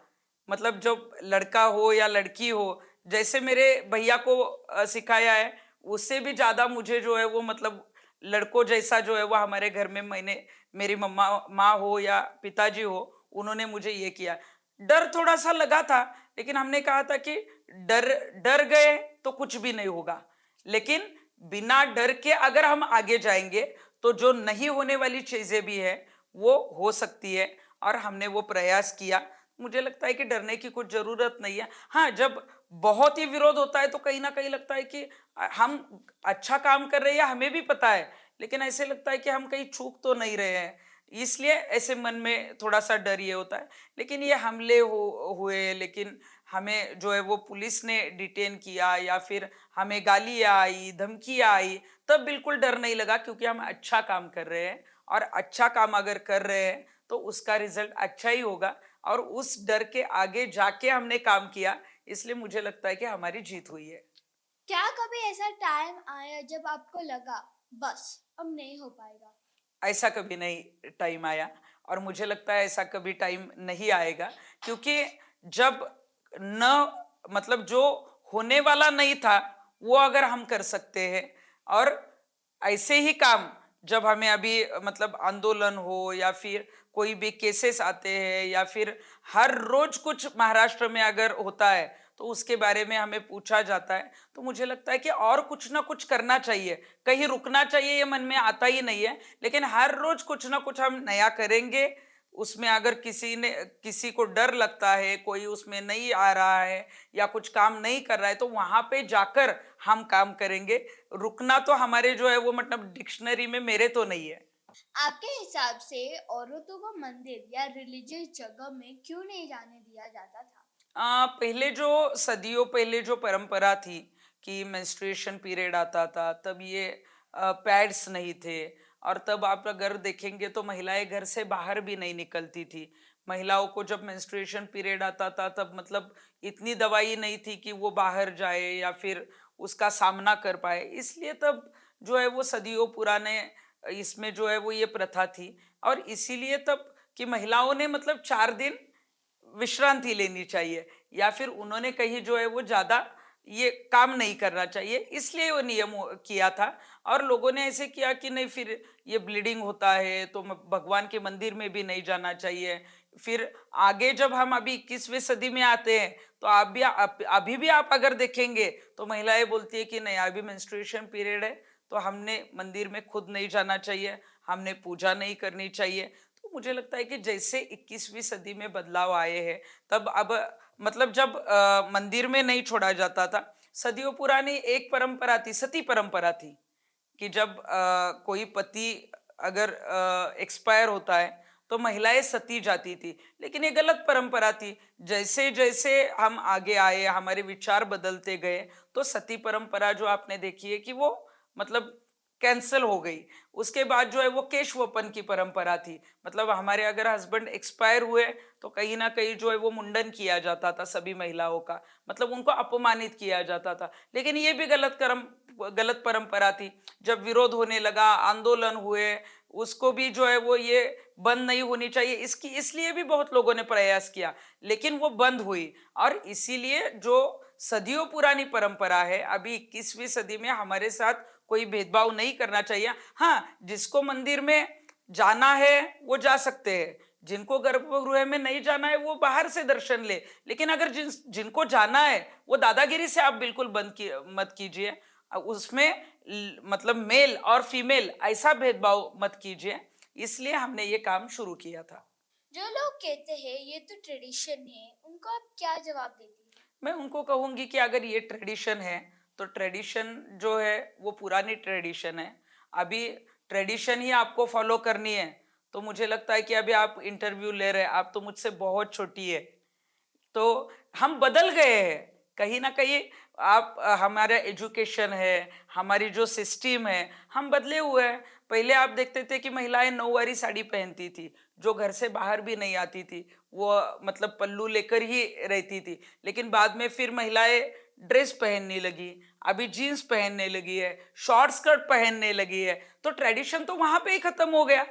मतलब जब लड़का हो या लड़की हो, जैसे मेरे भैया को सिखाया है, उससे भी ज्यादा मुझे जो है वो मतलब लड़कों जैसा जो है वो हमारे घर में मैंने, मेरी मम्मा माँ हो या पिताजी हो, उन्होंने मुझे ये किया। डर थोड़ा सा लगा था, लेकिन हमने कहा था कि डर डर गए तो कुछ भी नहीं होगा। लेकिन बिना डर के अगर हम आगे जाएंगे तो जो नहीं होने वाली चीजें भी है वो हो सकती है। और हमने वो प्रयास किया। मुझे लगता है कि डरने की कुछ जरूरत नहीं है। हाँ, जब बहुत ही विरोध होता है तो कहीं ना कहीं लगता है कि हम अच्छा काम कर रहे हैं, या हमें भी पता है, लेकिन ऐसे लगता है कि हम कहीं चूक तो नहीं रहे हैं, इसलिए ऐसे मन में थोड़ा सा डर ये होता है। लेकिन ये हमले हुए, लेकिन हमें जो है वो पुलिस ने डिटेन किया या फिर हमें गालियाँ आई, धमकियाँ आई, तब बिल्कुल डर नहीं लगा, क्योंकि हम अच्छा काम कर रहे हैं। और अच्छा काम अगर कर रहे हैं तो उसका रिजल्ट अच्छा ही होगा। और उस डर के आगे जाके हमने काम किया, इसलिए मुझे लगता है कि हमारी जीत हुई है। क्या कभी ऐसा टाइम आया जब आपको लगा बस अब नहीं हो पाएगा? ऐसा कभी नहीं टाइम आया, और मुझे लगता है ऐसा कभी टाइम नहीं आएगा। क्योंकि जब न, मतलब जो होने वाला नहीं था वो अगर हम कर सकते हैं, और ऐसे ही काम जब हमें अभी मतलब आंदोलन हो या फिर कोई भी केसेस आते हैं, या फिर हर रोज कुछ महाराष्ट्र में अगर होता है, तो उसके बारे में हमें पूछा जाता है, तो मुझे लगता है कि और कुछ ना कुछ करना चाहिए, कहीं रुकना चाहिए ये मन में आता ही नहीं है। लेकिन हर रोज कुछ ना कुछ हम नया करेंगे। उसमें अगर किसी को डर लगता है, कोई उसमें नहीं आ रहा है या कुछ काम नहीं कर रहा है, तो वहां पे जाकर हम काम करेंगे। रुकना तो हमारे जो है वो मतलब डिक्शनरी में मेरे तो नहीं है। आपके हिसाब से औरतों को मंदिर या रिलीजियस जगह में क्यों नहीं जाने दिया जाता था? पहले जो सदियों पहले जो परंपरा थी कि मेंस्ट्रुएशन पीरियड आता था, तब ये पैड्स नहीं थे। और तब आप अगर देखेंगे तो महिलाएं घर से बाहर भी नहीं निकलती थी। महिलाओं को जब मेंस्ट्रुएशन पीरियड आता था तब मतलब इतनी दवाई नहीं थी कि वो बाहर जाए या फिर उसका सामना कर पाए, इसलिए तब जो है वो सदियों पुराने इसमें जो है वो ये प्रथा थी। और इसीलिए तब कि महिलाओं ने मतलब 4 दिन विश्रांति लेनी चाहिए या फिर उन्होंने कहीं जो है वो ज्यादा ये काम नहीं करना चाहिए, इसलिए वो नियम किया था। और लोगों ने ऐसे किया कि नहीं, फिर ये ब्लीडिंग होता है तो भगवान के मंदिर में भी नहीं जाना चाहिए। फिर आगे जब हम अभी 21वीं सदी में आते हैं तो अभी भी आप अगर देखेंगे तो महिलाएं बोलती है कि नहीं, अभी मेंस्ट्रुएशन पीरियड है तो हमने मंदिर में खुद नहीं जाना चाहिए, हमने पूजा नहीं करनी चाहिए। तो मुझे लगता है कि जैसे 21वीं सदी में बदलाव आए हैं, तब अब मतलब जब मंदिर में नहीं छोड़ा जाता था, सदियों पुरानी एक परंपरा थी, सती परंपरा थी कि जब कोई पति अगर एक्सपायर होता है तो महिलाएं सती जाती थी। लेकिन ये गलत परंपरा थी। जैसे जैसे हम आगे आए, हमारे विचार बदलते गए, तो सती परंपरा जो आपने देखी है कि वो मतलब कैंसल हो गई। उसके बाद जो है वो केशवपन की परंपरा थी, मतलब हमारे अगर हस्बैंड एक्सपायर हुए तो कहीं ना कहीं जो है वो मुंडन किया जाता था सभी महिलाओं का, मतलब उनको अपमानित किया जाता था। लेकिन ये भी गलत परंपरा थी। जब विरोध होने लगा, आंदोलन हुए, उसको भी जो है वो ये बंद नहीं होनी चाहिए, इसकी इसलिए भी बहुत लोगों ने प्रयास किया, लेकिन वो बंद हुई। और इसीलिए जो सदियों पुरानी परंपरा है, अभी 21वीं सदी में हमारे साथ कोई भेदभाव नहीं करना चाहिए। हाँ, जिसको मंदिर में जाना है वो जा सकते हैं, जिनको गर्भगृह में नहीं जाना है वो बाहर से दर्शन ले। लेकिन अगर जिनको जाना है वो दादागिरी से आप बिल्कुल मत कीजिए। उसमें मतलब मेल और फीमेल ऐसा भेदभाव मत कीजिए। इसलिए हमने ये काम शुरू किया था। जो लोग कहते हैं ये तो ट्रेडिशन है, उनको आप क्या जवाब देती हैं? मैं उनको कहूंगी कि अगर ये ट्रेडिशन है तो ट्रेडिशन जो है वो पुरानी ट्रेडिशन है। अभी ट्रेडिशन ही आपको फॉलो करनी है तो मुझे लगता है कि अभी आप इंटरव्यू ले रहे हैं, आप तो मुझसे बहुत छोटी है, तो हम बदल गए हैं कहीं ना कहीं। आप हमारा एजुकेशन है, हमारी जो सिस्टम है, हम बदले हुए हैं। पहले आप देखते थे कि महिलाएं नौवारी साड़ी पहनती थी, जो घर से बाहर भी नहीं आती थी, वो मतलब पल्लू लेकर ही रहती थी। लेकिन बाद में फिर महिलाएं ड्रेस पहनने लगी, अभी जीन्स पहनने लगी है, शॉर्ट स्कर्ट पहनने लगी है, तो ट्रेडिशन तो वहां पे ही खत्म हो गया।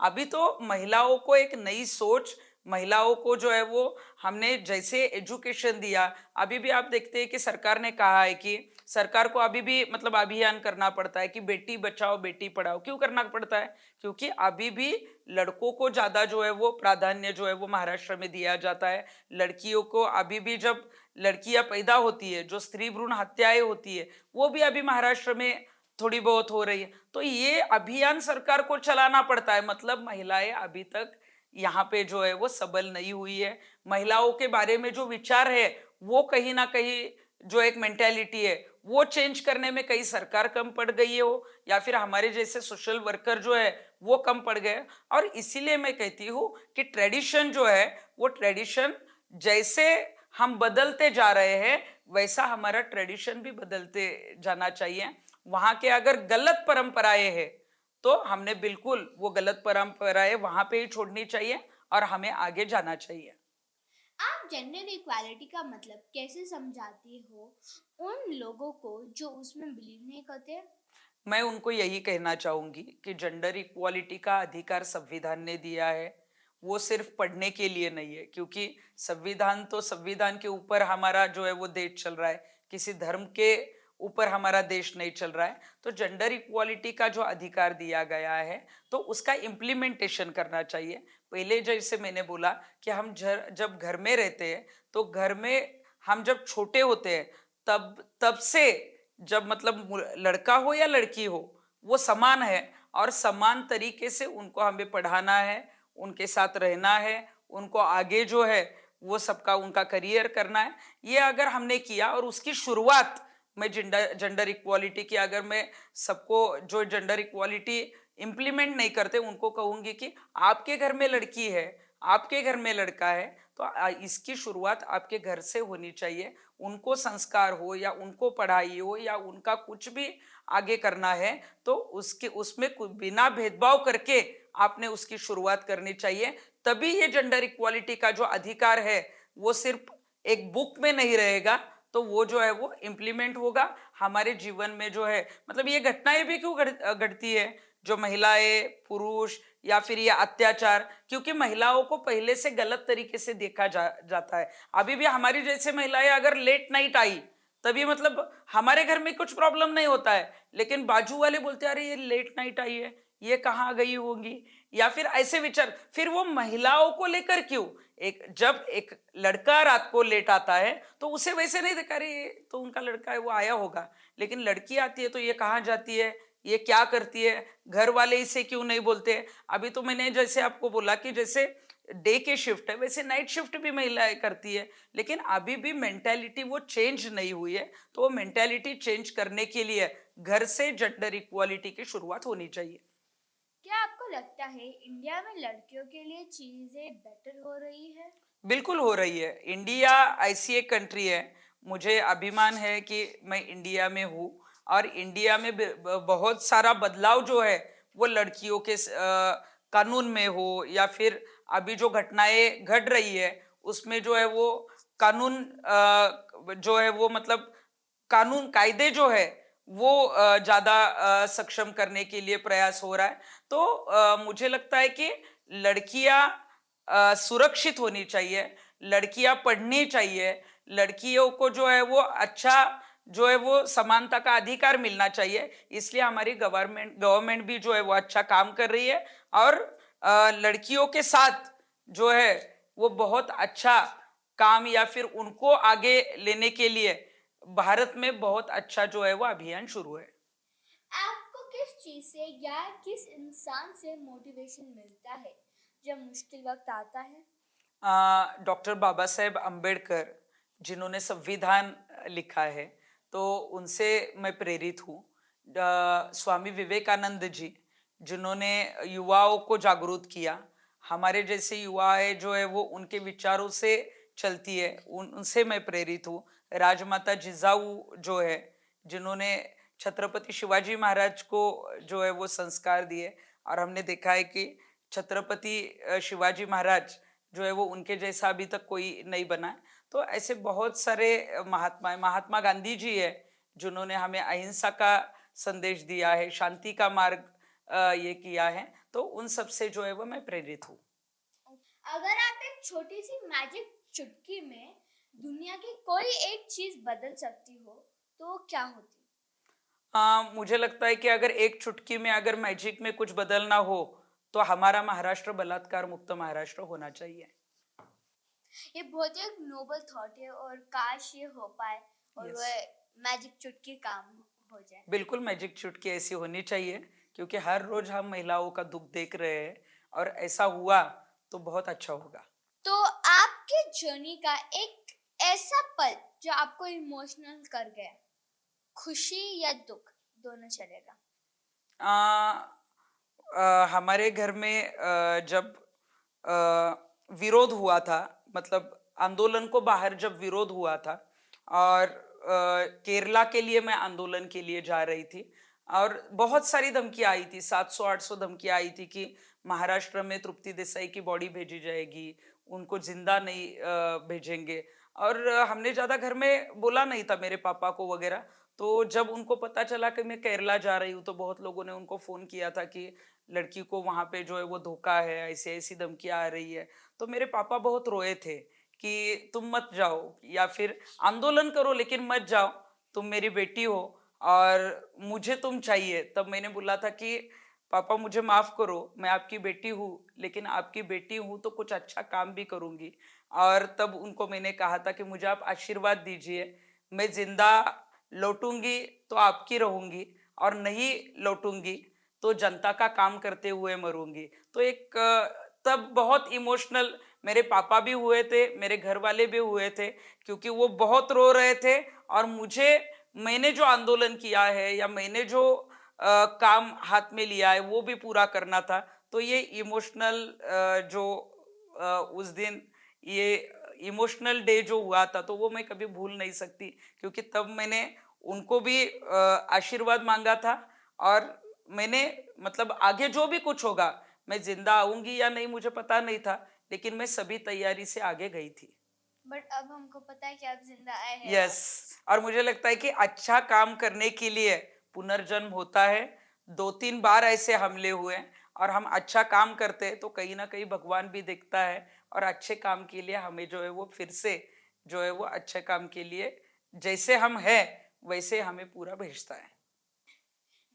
अभी तो महिलाओं को एक नई सोच, महिलाओं को जो है वो हमने जैसे एजुकेशन दिया। अभी भी आप देखते हैं कि सरकार ने कहा है कि सरकार को अभी भी मतलब अभियान करना पड़ता है कि बेटी बचाओ बेटी पढ़ाओ। क्यों करना पड़ता है? क्योंकि अभी भी लड़कों को ज्यादा जो है वो प्राधान्य जो है वो महाराष्ट्र में दिया जाता है। लड़कियों को अभी भी जब लड़कियां पैदा होती है, जो स्त्री भ्रूण हत्याएं होती है, वो भी अभी महाराष्ट्र में थोड़ी बहुत हो रही है। तो ये अभियान सरकार को चलाना पड़ता है, मतलब महिलाएं अभी तक यहाँ पे जो है वो सबल नहीं हुई है। महिलाओं के बारे में जो विचार है वो कहीं ना कहीं, जो एक मेंटेलिटी है वो चेंज करने में कहीं सरकार कम पड़ गई है हो, या फिर हमारे जैसे सोशल वर्कर जो है वो कम पड़ गए। और इसीलिए मैं कहती हूँ कि ट्रेडिशन जो है वो ट्रेडिशन जैसे हम बदलते जा रहे हैं वैसा हमारा ट्रेडिशन भी बदलते जाना चाहिए। वहां के अगर गलत परंपराएं हैं तो हमने बिल्कुल वो गलत परंपराएं वहां पे ही छोड़नी चाहिए और हमें आगे जाना चाहिए। आप जेंडर इक्वालिटी का मतलब कैसे समझाती हो उन लोगों को जो उसमें बिलीव नहीं करते? मैं उनको यही कहना चाहूंगी कि जेंडर इक्वालिटी का अधिकार संविधान ने दिया है, वो सिर्फ पढ़ने के लिए नहीं है। क्योंकि संविधान के ऊपर हमारा जो है वो देश चल रहा है, किसी धर्म के ऊपर हमारा देश नहीं चल रहा है। तो जेंडर इक्वालिटी का जो अधिकार दिया गया है तो उसका इम्प्लीमेंटेशन करना चाहिए। पहले जैसे मैंने बोला कि हम जब घर में रहते हैं तो घर में हम जब छोटे होते हैं तब तब से, जब मतलब लड़का हो या लड़की हो, वो समान है, और समान तरीके से उनको हमें पढ़ाना है, उनके साथ रहना है, उनको आगे जो है वो सबका उनका करियर करना है। ये अगर हमने किया, और उसकी शुरुआत मैं जेंडर जेंडर इक्वालिटी की, अगर मैं सबको जो जेंडर इक्वालिटी इम्प्लीमेंट नहीं करते उनको कहूंगी कि आपके घर में लड़की है, आपके घर में लड़का है, तो इसकी शुरुआत आपके घर से होनी चाहिए। उनको संस्कार हो या उनको पढ़ाई हो या उनका कुछ भी आगे करना है, तो उसके उसमें बिना भेदभाव करके आपने उसकी शुरुआत करनी चाहिए। तभी ये जेंडर इक्वालिटी का जो अधिकार है वो सिर्फ एक बुक में नहीं रहेगा, तो वो जो है वो इम्प्लीमेंट होगा हमारे जीवन में। जो है मतलब ये घटनाएं भी क्यों घटती है, जो महिलाएं पुरुष या फिर ये अत्याचार, क्योंकि महिलाओं को पहले से गलत तरीके से देखा जाता है। अभी भी हमारी जैसे महिलाएं अगर लेट नाइट आई, तभी मतलब हमारे घर में कुछ प्रॉब्लम नहीं होता है, लेकिन बाजू वाले बोलते हैं अरे ये लेट नाइट आई है, ये कहाँ गई होंगी, या फिर ऐसे विचार। फिर वो महिलाओं को लेकर क्यों, एक जब एक लड़का रात को लेट आता है तो उसे वैसे नहीं देखा, अरे ये तो उनका लड़का है वो आया होगा, लेकिन लड़की आती है तो ये कहाँ जाती है, ये क्या करती है, घर वाले इसे क्यों नहीं बोलते। अभी तो मैंने जैसे आपको बोला कि जैसे डे के शिफ्ट है, वैसे नाइट शिफ्ट भी महिलाएं करती है, लेकिन अभी भी मेंटेलिटी वो चेंज नहीं हुई है। तो वो मेंटेलिटी चेंज करने के लिए घर से जेंडर इक्वालिटी की शुरुआत होनी चाहिए। क्या आपको लगता है इंडिया में लड़कियों के लिए चीजें बेटर हो रही है? बिल्कुल हो रही है। इंडिया ऐसी एक कंट्री है, मुझे अभिमान है कि मैं इंडिया में हूँ, और इंडिया में बहुत सारा बदलाव जो है वो लड़कियों के कानून में हो, या फिर अभी जो घटनाएं घट रही है उसमें जो है वो कानून जो है वो मतलब कानून कायदे जो है वो ज्यादा सक्षम करने के लिए प्रयास हो रहा है। तो मुझे लगता है कि लड़कियां सुरक्षित होनी चाहिए, लड़कियां पढ़नी चाहिए, लड़कियों को जो है वो अच्छा जो है वो समानता का अधिकार मिलना चाहिए। इसलिए हमारी गवर्नमेंट गवर्नमेंट भी जो है वो अच्छा काम कर रही है, और लड़कियों के साथ जो है वो बहुत अच्छा काम, या फिर उनको आगे लेने के लिए भारत में बहुत अच्छा जो है वो अभियान शुरू है। आपको किस चीज से या किस इंसान से मोटिवेशन मिलता है जब मुश्किल वक्त आता है? डॉक्टर बाबा साहेब अम्बेडकर, जिन्होंने संविधान लिखा है, तो उनसे मैं प्रेरित हूँ। स्वामी विवेकानंद जी, जिन्होंने युवाओं को जागरूक किया, हमारे जैसे युवाएं जो है वो उनके विचारों से चलती है, उनसे मैं प्रेरित हूँ। राजमाता जिजाऊ जो है, जिन्होंने छत्रपति शिवाजी महाराज को जो है वो संस्कार दिए, और हमने देखा है कि छत्रपति शिवाजी महाराज जो है वो उनके जैसा अभी तक कोई नहीं बना है। तो ऐसे बहुत सारे महात्मा गांधी जी है, जिन्होंने हमें अहिंसा का संदेश दिया है, शांति का मार्ग ये किया है। तो उन सब से जो है वो मैं प्रेरित हूँ। अगर आप एक छोटी सी मैजिक चुटकी में दुनिया की कोई एक चीज बदल सकती हो तो वो क्या होती? मुझे लगता है कि अगर एक चुटकी में अगर मैजिक में कुछ बदलना हो, तो हमारा महाराष्ट्र बलात्कार मुक्त महाराष्ट्र होना चाहिए। ये बहुत ही एक नोबल थॉट है और काश ये हो पाए और यस, वो मैजिक चुटकी काम हो जाए। बिल्कुल मैजिक चुटकी ऐसी होनी चाहिए, क्योंकि हर रोज हम महिलाओं का दुख देख रहे हैं, और ऐसा हुआ तो बहुत अच्छा होगा। तो आपके जर्नी का एक ऐसा पल जो आपको इमोशनल कर गया, खुशी या दुख दोनों चलेगा। आ, हमारे घर में जब विरोध हुआ था, मतलब आंदोलन को बाहर जब विरोध हुआ था, और केरला के लिए मैं आंदोलन के लिए जा रही थी, और बहुत सारी धमकियां आई थी, 700-800 धमकियां आई थी कि महाराष्ट्र में तृप्ति देसाई की बॉडी भेजी जाएगी, उनको जिंदा नहीं भेजेंगे। और हमने ज्यादा घर में बोला नहीं था मेरे पापा को वगैरह। तो जब उनको पता चला कि मैं केरला जा रही हूँ, तो बहुत लोगों ने उनको फोन किया था कि लड़की को वहां पे जो है वो धोखा है, ऐसी ऐसी धमकियां आ रही है। तो मेरे पापा बहुत रोए थे कि तुम मत जाओ, या फिर आंदोलन करो लेकिन मत जाओ, तुम मेरी बेटी हो और मुझे तुम चाहिए। तब मैंने बोला था कि पापा मुझे माफ करो, मैं आपकी बेटी हूँ, लेकिन आपकी बेटी हूँ तो कुछ अच्छा काम भी करूंगी। और तब उनको मैंने कहा था कि मुझे आप आशीर्वाद दीजिए, मैं जिंदा लौटूंगी तो आपकी रहूंगी, और नहीं लौटूंगी तो जनता का काम करते हुए मरूंगी। तो एक तब बहुत इमोशनल मेरे पापा भी हुए थे, मेरे घर वाले भी हुए थे, क्योंकि वो बहुत रो रहे थे। और मुझे, मैंने जो आंदोलन किया है या मैंने जो काम हाथ में लिया है वो भी पूरा करना था। तो ये इमोशनल जो उस दिन ये इमोशनल डे जो हुआ था, तो वो मैं कभी भूल नहीं सकती, क्योंकि तब मैंने उनको भी आशीर्वाद मांगा था। और मैंने, मतलब आगे जो भी कुछ होगा, मैं जिंदा आऊंगी या नहीं मुझे पता नहीं था, लेकिन मैं सभी तैयारी से आगे गई थी। बट अब हमको पता है कि आप जिंदा आए हैं यस। और मुझे लगता है कि अच्छा काम करने के लिए पुनर्जन्म होता है। 2-3 बार ऐसे हमले हुए हैं, और हम अच्छा काम करते हैं तो कहीं ना कहीं भगवान भी देखता है, और अच्छे काम के लिए हमें जो है वो फिर से जो है वो अच्छे काम के लिए, जैसे हम हैं वैसे हमें पूरा भेजता है।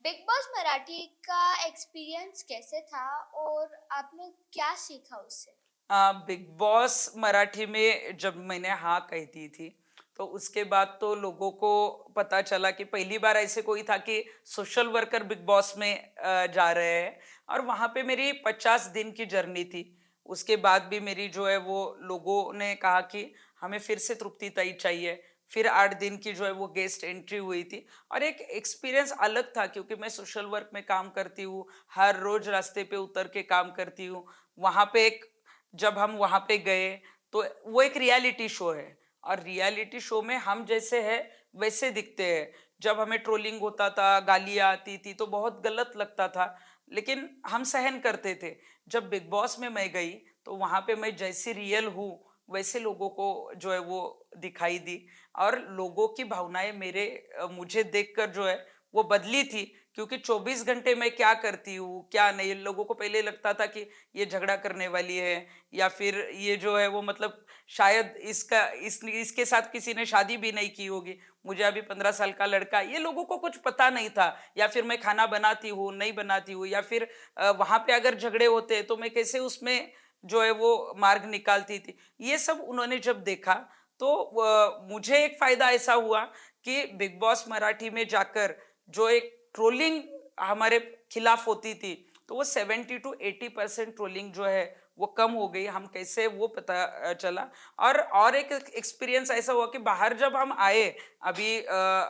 बिग बॉस मराठी का एक्सपीरियंस कैसे था और आपने क्या सीखा उससे? बिग बॉस मराठी में जब मैंने हाँ कही थी, तो उसके बाद तो लोगों को पता चला कि पहली बार ऐसे कोई था कि सोशल वर्कर बिग बॉस में जा रहे हैं। और वहाँ पे मेरी 50 दिन की जर्नी थी। उसके बाद भी मेरी जो है वो, लोगों ने कहा कि हमें फिर से तृप्ति ताई चाहिए। फिर 8 दिन की जो है वो गेस्ट एंट्री हुई थी, और एक एक्सपीरियंस अलग था, क्योंकि मैं सोशल वर्क में काम करती हूँ, हर रोज रास्ते पे उतर के काम करती हूँ। वहाँ पे एक, जब हम वहां पे गए तो वो एक रियलिटी शो है, और रियलिटी शो में हम जैसे है वैसे दिखते हैं। जब हमें ट्रोलिंग होता था, गालियां आती थी, तो बहुत गलत लगता था, लेकिन हम सहन करते थे। जब बिग बॉस में मैं गई तो वहां पे मैं जैसी रियल हूँ वैसे लोगों को जो है वो दिखाई दी। और लोगों की भावनाएं मेरे मुझे देखकर जो है वो बदली थी, क्योंकि 24 घंटे मैं क्या करती हूँ क्या नहीं, लोगों को पहले लगता था कि ये झगड़ा करने वाली है, या फिर ये जो है वो, मतलब शायद इसके साथ किसी ने शादी भी नहीं की होगी। मुझे अभी 15 साल का लड़का, ये लोगों को कुछ पता नहीं था। या फिर मैं खाना बनाती हूँ नहीं बनाती हूँ, या फिर वहां पे अगर झगड़े होते हैं तो मैं कैसे उसमें जो है वो मार्ग निकालती थी। ये सब उन्होंने जब देखा, तो मुझे एक फायदा ऐसा हुआ कि बिग बॉस मराठी में जाकर जो एक ट्रोलिंग हमारे खिलाफ होती थी, तो वो 70 to 80% ट्रोलिंग जो है वो कम हो गई। हम कैसे, वो पता चला। और एक एक्सपीरियंस ऐसा हुआ कि बाहर जब हम आए, अभी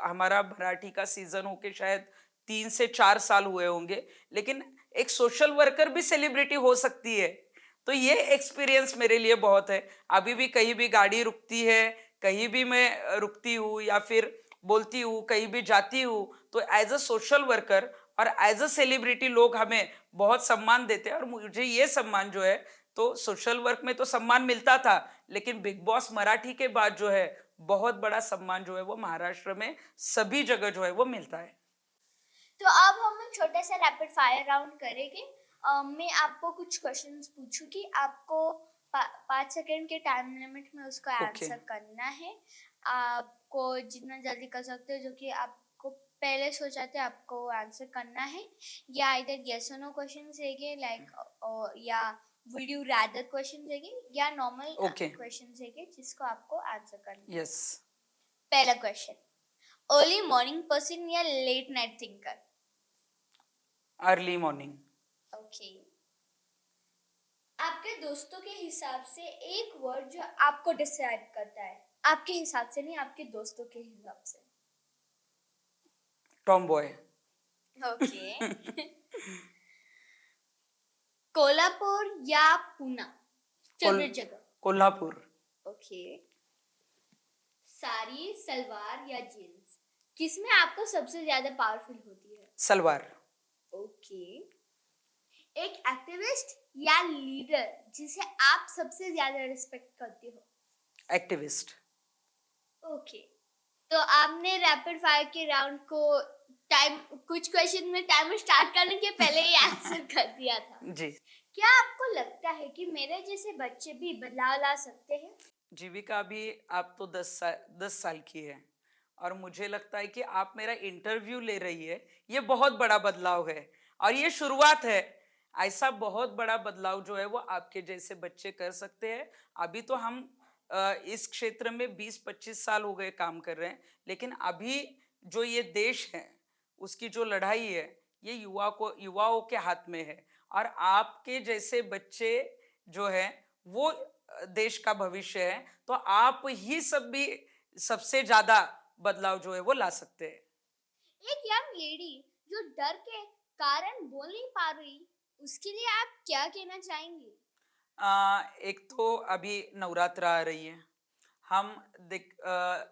हमारा मराठी का सीजन होके शायद 3 से 4 साल हुए होंगे, लेकिन एक सोशल वर्कर भी सेलिब्रिटी हो सकती है। तो ये एक्सपीरियंस मेरे लिए बहुत है। अभी भी कहीं भी गाड़ी रुकती है, कहीं भी मैं रुकती हूँ या फिर बोलती हूँ, कहीं भी जाती हूँ, तो एज अ सोशल वर्कर और एज अ सेलिब्रिटी लोग हमें बहुत सम्मान देते हैं। और मुझे ये सम्मान जो है, तो सोशल वर्क में तो सम्मान मिलता था, लेकिन बिग बॉस मराठी के बाद जो है बहुत बड़ा सम्मान जो है वो महाराष्ट्र में सभी जगह जो है वो मिलता है। तो अब हम एक छोटा सा रैपिड फायर राउंड करेंगे। मैं आपको कुछ क्वेश्चंस पूछूंगी, आपको 5 सेकंड के टाइम लिमिट में उसको ओके। आंसर करना है। आपको जितना जल्दी कर सकते हो, जो कि आपको पहले सोचा थे, आपको आंसर करना है। या इधर यस और नो क्वेश्चन रहेंगे, लाइक या वुड यू रादर क्वेश्चन रहेंगे, या नॉर्मल ओके। क्वेश्चन रहेंगे जिसको आपको आंसर करना है। यस। पहला क्वेश्चन, अर्ली मॉर्निंग पर्सन या late night thinker? Early morning. Okay. आपके दोस्तों के हिसाब से एक वर्ड जो आपको डिस्क्राइब करता है, आपके हिसाब से नहीं, आपके दोस्तों के हिसाब से। Tom boy. ओके। कोल्हापुर या पुणे, फेवरेट जगह? कोल्हापुर। ओके। साड़ी, सलवार या जीन्स, किसमें आपको सबसे ज्यादा पावरफुल होती है? सलवार। ओके। एक एक्टिविस्ट या लीडर जिसे आप सबसे ज्यादा रिस्पेक्ट करते हो? एक्टिविस्ट। ओके। तो आपने रैपिड फायर के राउंड को टाइम, कुछ क्वेश्चन में टाइमर स्टार्ट करने के पहले ही आंसर कर दिया था। जी। क्या आपको लगता है कि मेरे जैसे बच्चे भी बदलाव ला सकते हैं? जीविका, अभी आप तो 10 साल की है, और मुझे लगता है कि आप मेरा इंटरव्यू ले रही है, ये बहुत बड़ा बदलाव है। और ये शुरुआत है। ऐसा बहुत बड़ा बदलाव जो है वो आपके जैसे बच्चे कर सकते हैं। अभी तो हम इस क्षेत्र में 20-25 साल हो गए काम कर रहे हैं, लेकिन अभी जो ये देश है उसकी जो लड़ाई है ये युवाओं के हाथ में है। और आपके जैसे बच्चे जो है वो देश का भविष्य है। तो आप ही सब भी सबसे ज्यादा बदलाव जो है वो ला सकते हैं। एक यंग लेडी जो डर के कारण बोल नहीं पा रही, उसके लिए आप क्या कहना चाहेंगी? एक तो अभी नवरात्र आ रही है। हम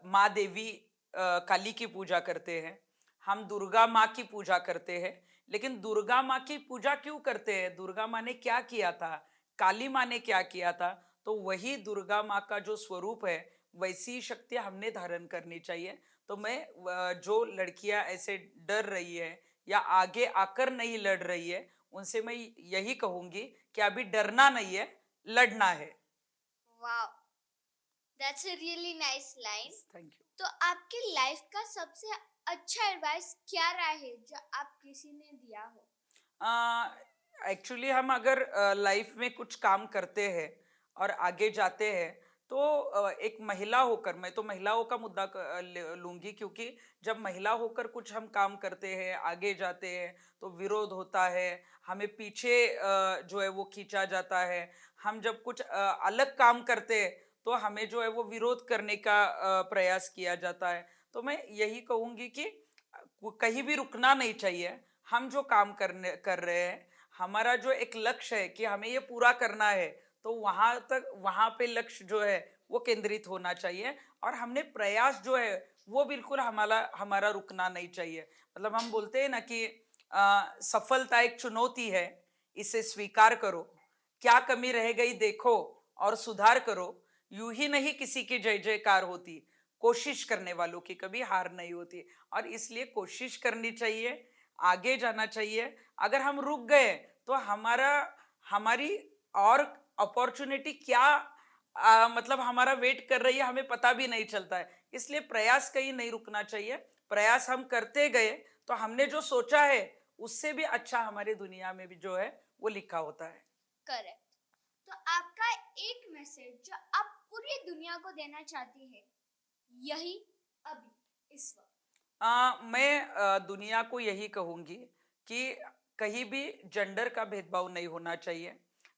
माँ देवी काली की पूजा करते हैं। हम दुर्गा माँ की पूजा करते हैं। लेकिन दुर्गा माँ की पूजा क्यों करते हैं? दुर्गा माँ ने क्या किया था? काली माँ ने क्या किया था? तो वही दुर्गा माँ का जो स्वरूप है वैसी ही शक्ति हमने धारण करनी चाहिए। तो मैं जो लड़कियां ऐसे डर रही है या आगे आकर नहीं लड़ रही है, उनसे मैं यही कहूंगी कि अभी डरना नहीं है, लड़ना है। वाह, that's a really nice line. Thank you. तो आपकी लाइफ का सबसे अच्छा एडवाइस क्या रहा है जो आप किसी ने दिया हो? एक्चुअली हम अगर लाइफ में कुछ काम करते हैं और आगे जाते हैं तो एक महिला होकर, मैं तो महिलाओं का मुद्दा लूंगी, क्योंकि जब महिला होकर कुछ हम काम करते हैं आगे जाते हैं तो विरोध होता है, हमें पीछे जो है वो खींचा जाता है। हम जब कुछ अलग काम करते हैं तो हमें जो है वो विरोध करने का प्रयास किया जाता है। तो मैं यही कहूंगी कि कहीं भी रुकना नहीं चाहिए। हम जो काम कर रहे हैं, हमारा जो एक लक्ष्य है कि हमें ये पूरा करना है, तो वहां पे लक्ष्य जो है वो केंद्रित होना चाहिए। और हमने प्रयास जो है वो बिल्कुल हमारा हमारा रुकना नहीं चाहिए। मतलब हम बोलते हैं ना कि सफलता एक चुनौती है, इसे स्वीकार करो, क्या कमी रह गई देखो और सुधार करो। यूं ही नहीं किसी की जय जयकार होती, कोशिश करने वालों की कभी हार नहीं होती। और इसलिए कोशिश करनी चाहिए, आगे जाना चाहिए। अगर हम रुक गए तो हमारी और अपॉर्चुनिटी क्या मतलब हमारा वेट कर रही है हमें पता भी नहीं चलता है। इसलिए प्रयास कहीं नहीं रुकना चाहिए। प्रयास हम करते गए तो हमने जो सोचा है उससे भी अच्छा हमारी दुनिया में भी जो है वो लिखा होता है। करेक्ट। तो आपका एक मैसेज जो आप पूरी दुनिया को देना चाहती है, यही अभी इस वक्त। मैं दुनिया को यही कहूंगी कि कहीं भी जेंडर का भेदभाव नहीं होना चाहिए।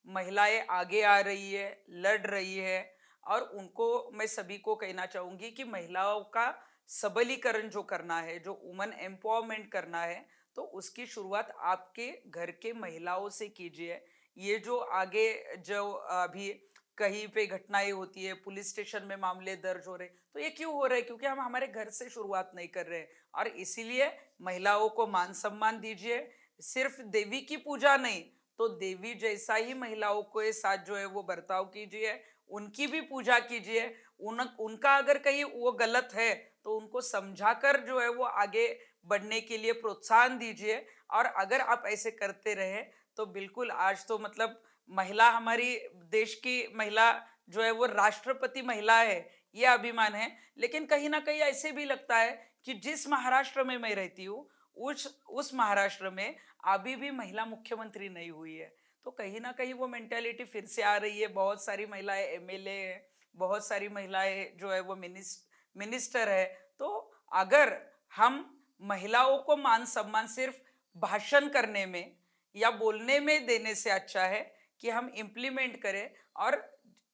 महिलाएं आगे आ रही है, लड़ रही है, और उनको मैं सभी को कहना चाहूंगी कि महिलाओं का सबलीकरण जो करना है, जो वुमन एम्पावरमेंट करना है, तो उसकी शुरुआत आपके घर के महिलाओं से कीजिए। ये जो आगे जो अभी कहीं पे घटनाएं होती है, पुलिस स्टेशन में मामले दर्ज हो रहे, तो ये क्यों हो रहे हैं? क्योंकि हम हमारे घर से शुरुआत नहीं कर रहे हैं। और इसीलिए महिलाओं को मान सम्मान दीजिए। सिर्फ देवी की पूजा नहीं, तो देवी जैसा ही महिलाओं के साथ जो है वो बर्ताव कीजिए, उनकी भी पूजा कीजिए। उनका अगर कहीं वो गलत है तो उनको समझाकर जो है वो आगे बढ़ने के लिए प्रोत्साहन दीजिए। और अगर आप ऐसे करते रहे तो बिल्कुल, आज तो मतलब महिला, हमारी देश की महिला जो है वो राष्ट्रपति महिला है, ये अभिमान है। लेकिन कहीं ना कहीं ऐसे भी लगता है कि जिस महाराष्ट्र में मैं रहती हूँ उस महाराष्ट्र में अभी भी महिला मुख्यमंत्री नहीं हुई है। तो कहीं ना कहीं वो मेंटेलिटी फिर से आ रही है। बहुत सारी महिलाएं एमएलए है, बहुत सारी महिलाएं जो है वो मिनिस्टर है। तो अगर हम महिलाओं को मान सम्मान सिर्फ भाषण करने में या बोलने में देने से अच्छा है कि हम इम्प्लीमेंट करें। और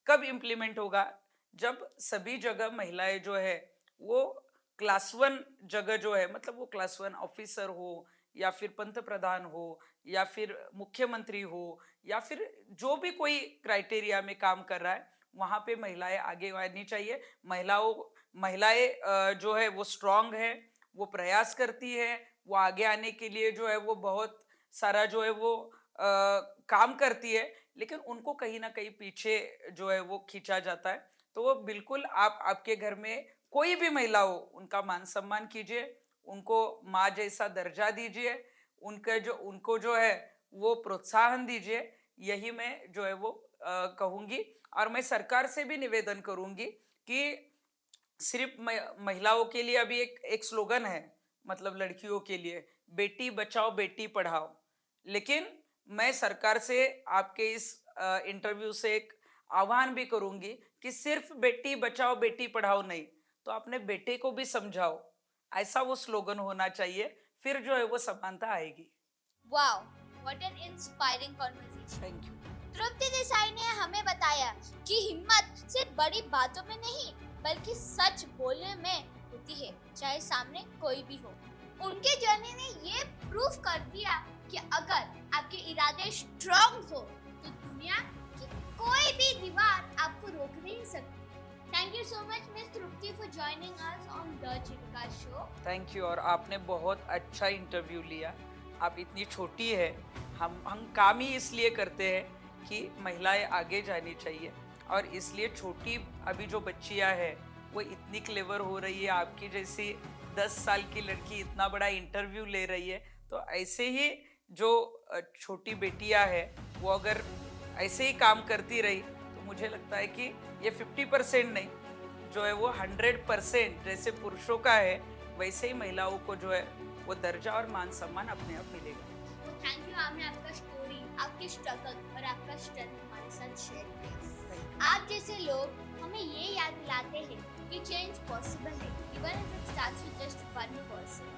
कब इम्प्लीमेंट होगा? जब सभी जगह महिलाएं जो है वो क्लास 1 जगह जो है, मतलब वो क्लास 1 ऑफिसर हो या फिर पंत प्रधान हो या फिर मुख्यमंत्री हो या फिर जो भी कोई क्राइटेरिया में काम कर रहा है, वहां पे महिलाएं आगे आनी चाहिए। महिलाएं जो है वो स्ट्रांग है, वो प्रयास करती है, वो आगे आने के लिए जो है वो बहुत सारा जो है वो काम करती है। लेकिन उनको कहीं ना कहीं पीछे जो है वो खींचा जाता है। तो वो बिल्कुल, आप आपके घर में कोई भी महिला हो उनका मान सम्मान कीजिए, उनको माँ जैसा दर्जा दीजिए, उनको जो है वो प्रोत्साहन दीजिए। यही मैं जो है वो कहूंगी। और मैं सरकार से भी निवेदन करूंगी कि सिर्फ महिलाओं के लिए अभी एक एक स्लोगन है, मतलब लड़कियों के लिए, बेटी बचाओ बेटी पढ़ाओ। लेकिन मैं सरकार से आपके इस इंटरव्यू से एक आह्वान भी करूंगी कि सिर्फ बेटी बचाओ बेटी पढ़ाओ नहीं, तो अपने बेटे को भी समझाओ, ऐसा वो स्लोगन होना चाहिए, फिर जो है वो समानता आएगी। Wow, what an inspiring conversation. Thank you. Tripti Desai ने हमें बताया कि हिम्मत सिर्फ बड़ी बातों में नहीं बल्कि सच बोलने में होती है, चाहे सामने कोई भी हो। उनके जर्नी ने ये प्रूफ कर दिया कि अगर आपके इरादे स्ट्रांग हो तो दुनिया की कोई भी दीवार आपको रोक नहीं सकती। Thank you so much miss Tripti for joining us on the Jeevika show. Thank you. और आपने बहुत अच्छा इंटरव्यू लिया। आप इतनी छोटी है, हम काम ही इसलिए करते हैं कि महिलाएं आगे जानी चाहिए, और इसलिए छोटी अभी जो बच्चियां हैं वो इतनी क्लेवर हो रही है, आपकी जैसी 10 साल की लड़की इतना बड़ा इंटरव्यू ले रही है। तो ऐसे ही जो छोटी बेटियां हैं वो अगर ऐसे ही काम करती रही तो मुझे लगता है कि ये 50% नहीं, जो है वो 100% जैसे पुरुषों का है वैसे ही महिलाओं को जो है वो दर्जा और मान सम्मान अपने आप मिलेगा। थैंक यू, आपने आपका स्टोरी, आपकी स्ट्रगल और आपका स्ट्रेंथ हमारे साथ शेयर किया। आप जैसे लोग हमें ये याद दिलाते हैं कि चेंज पॉसिबल है, even if it starts with just one person.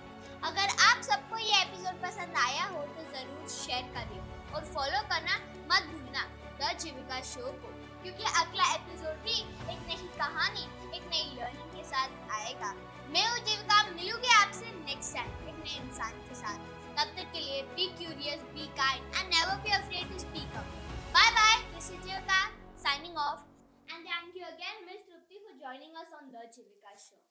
अगर आप सबको ये एपिसोड पसंद आया हो तो जरूर शेयर करें और फॉलो करना मत भूलना द जीविका शो को, क्योंकि अगला एपिसोड भी एक नई कहानी, एक नई लर्निंग के साथ आएगा। मैं हूँ जीविका, मिलूंगी आपसे नेक्स्ट टाइम एक नए इंसान के साथ। तब तक के लिए be curious, be kind and never be afraid to speak up. Bye bye, this is Jeevika signing off, and thank you again Miss Trupti for joining us on the Jivika show.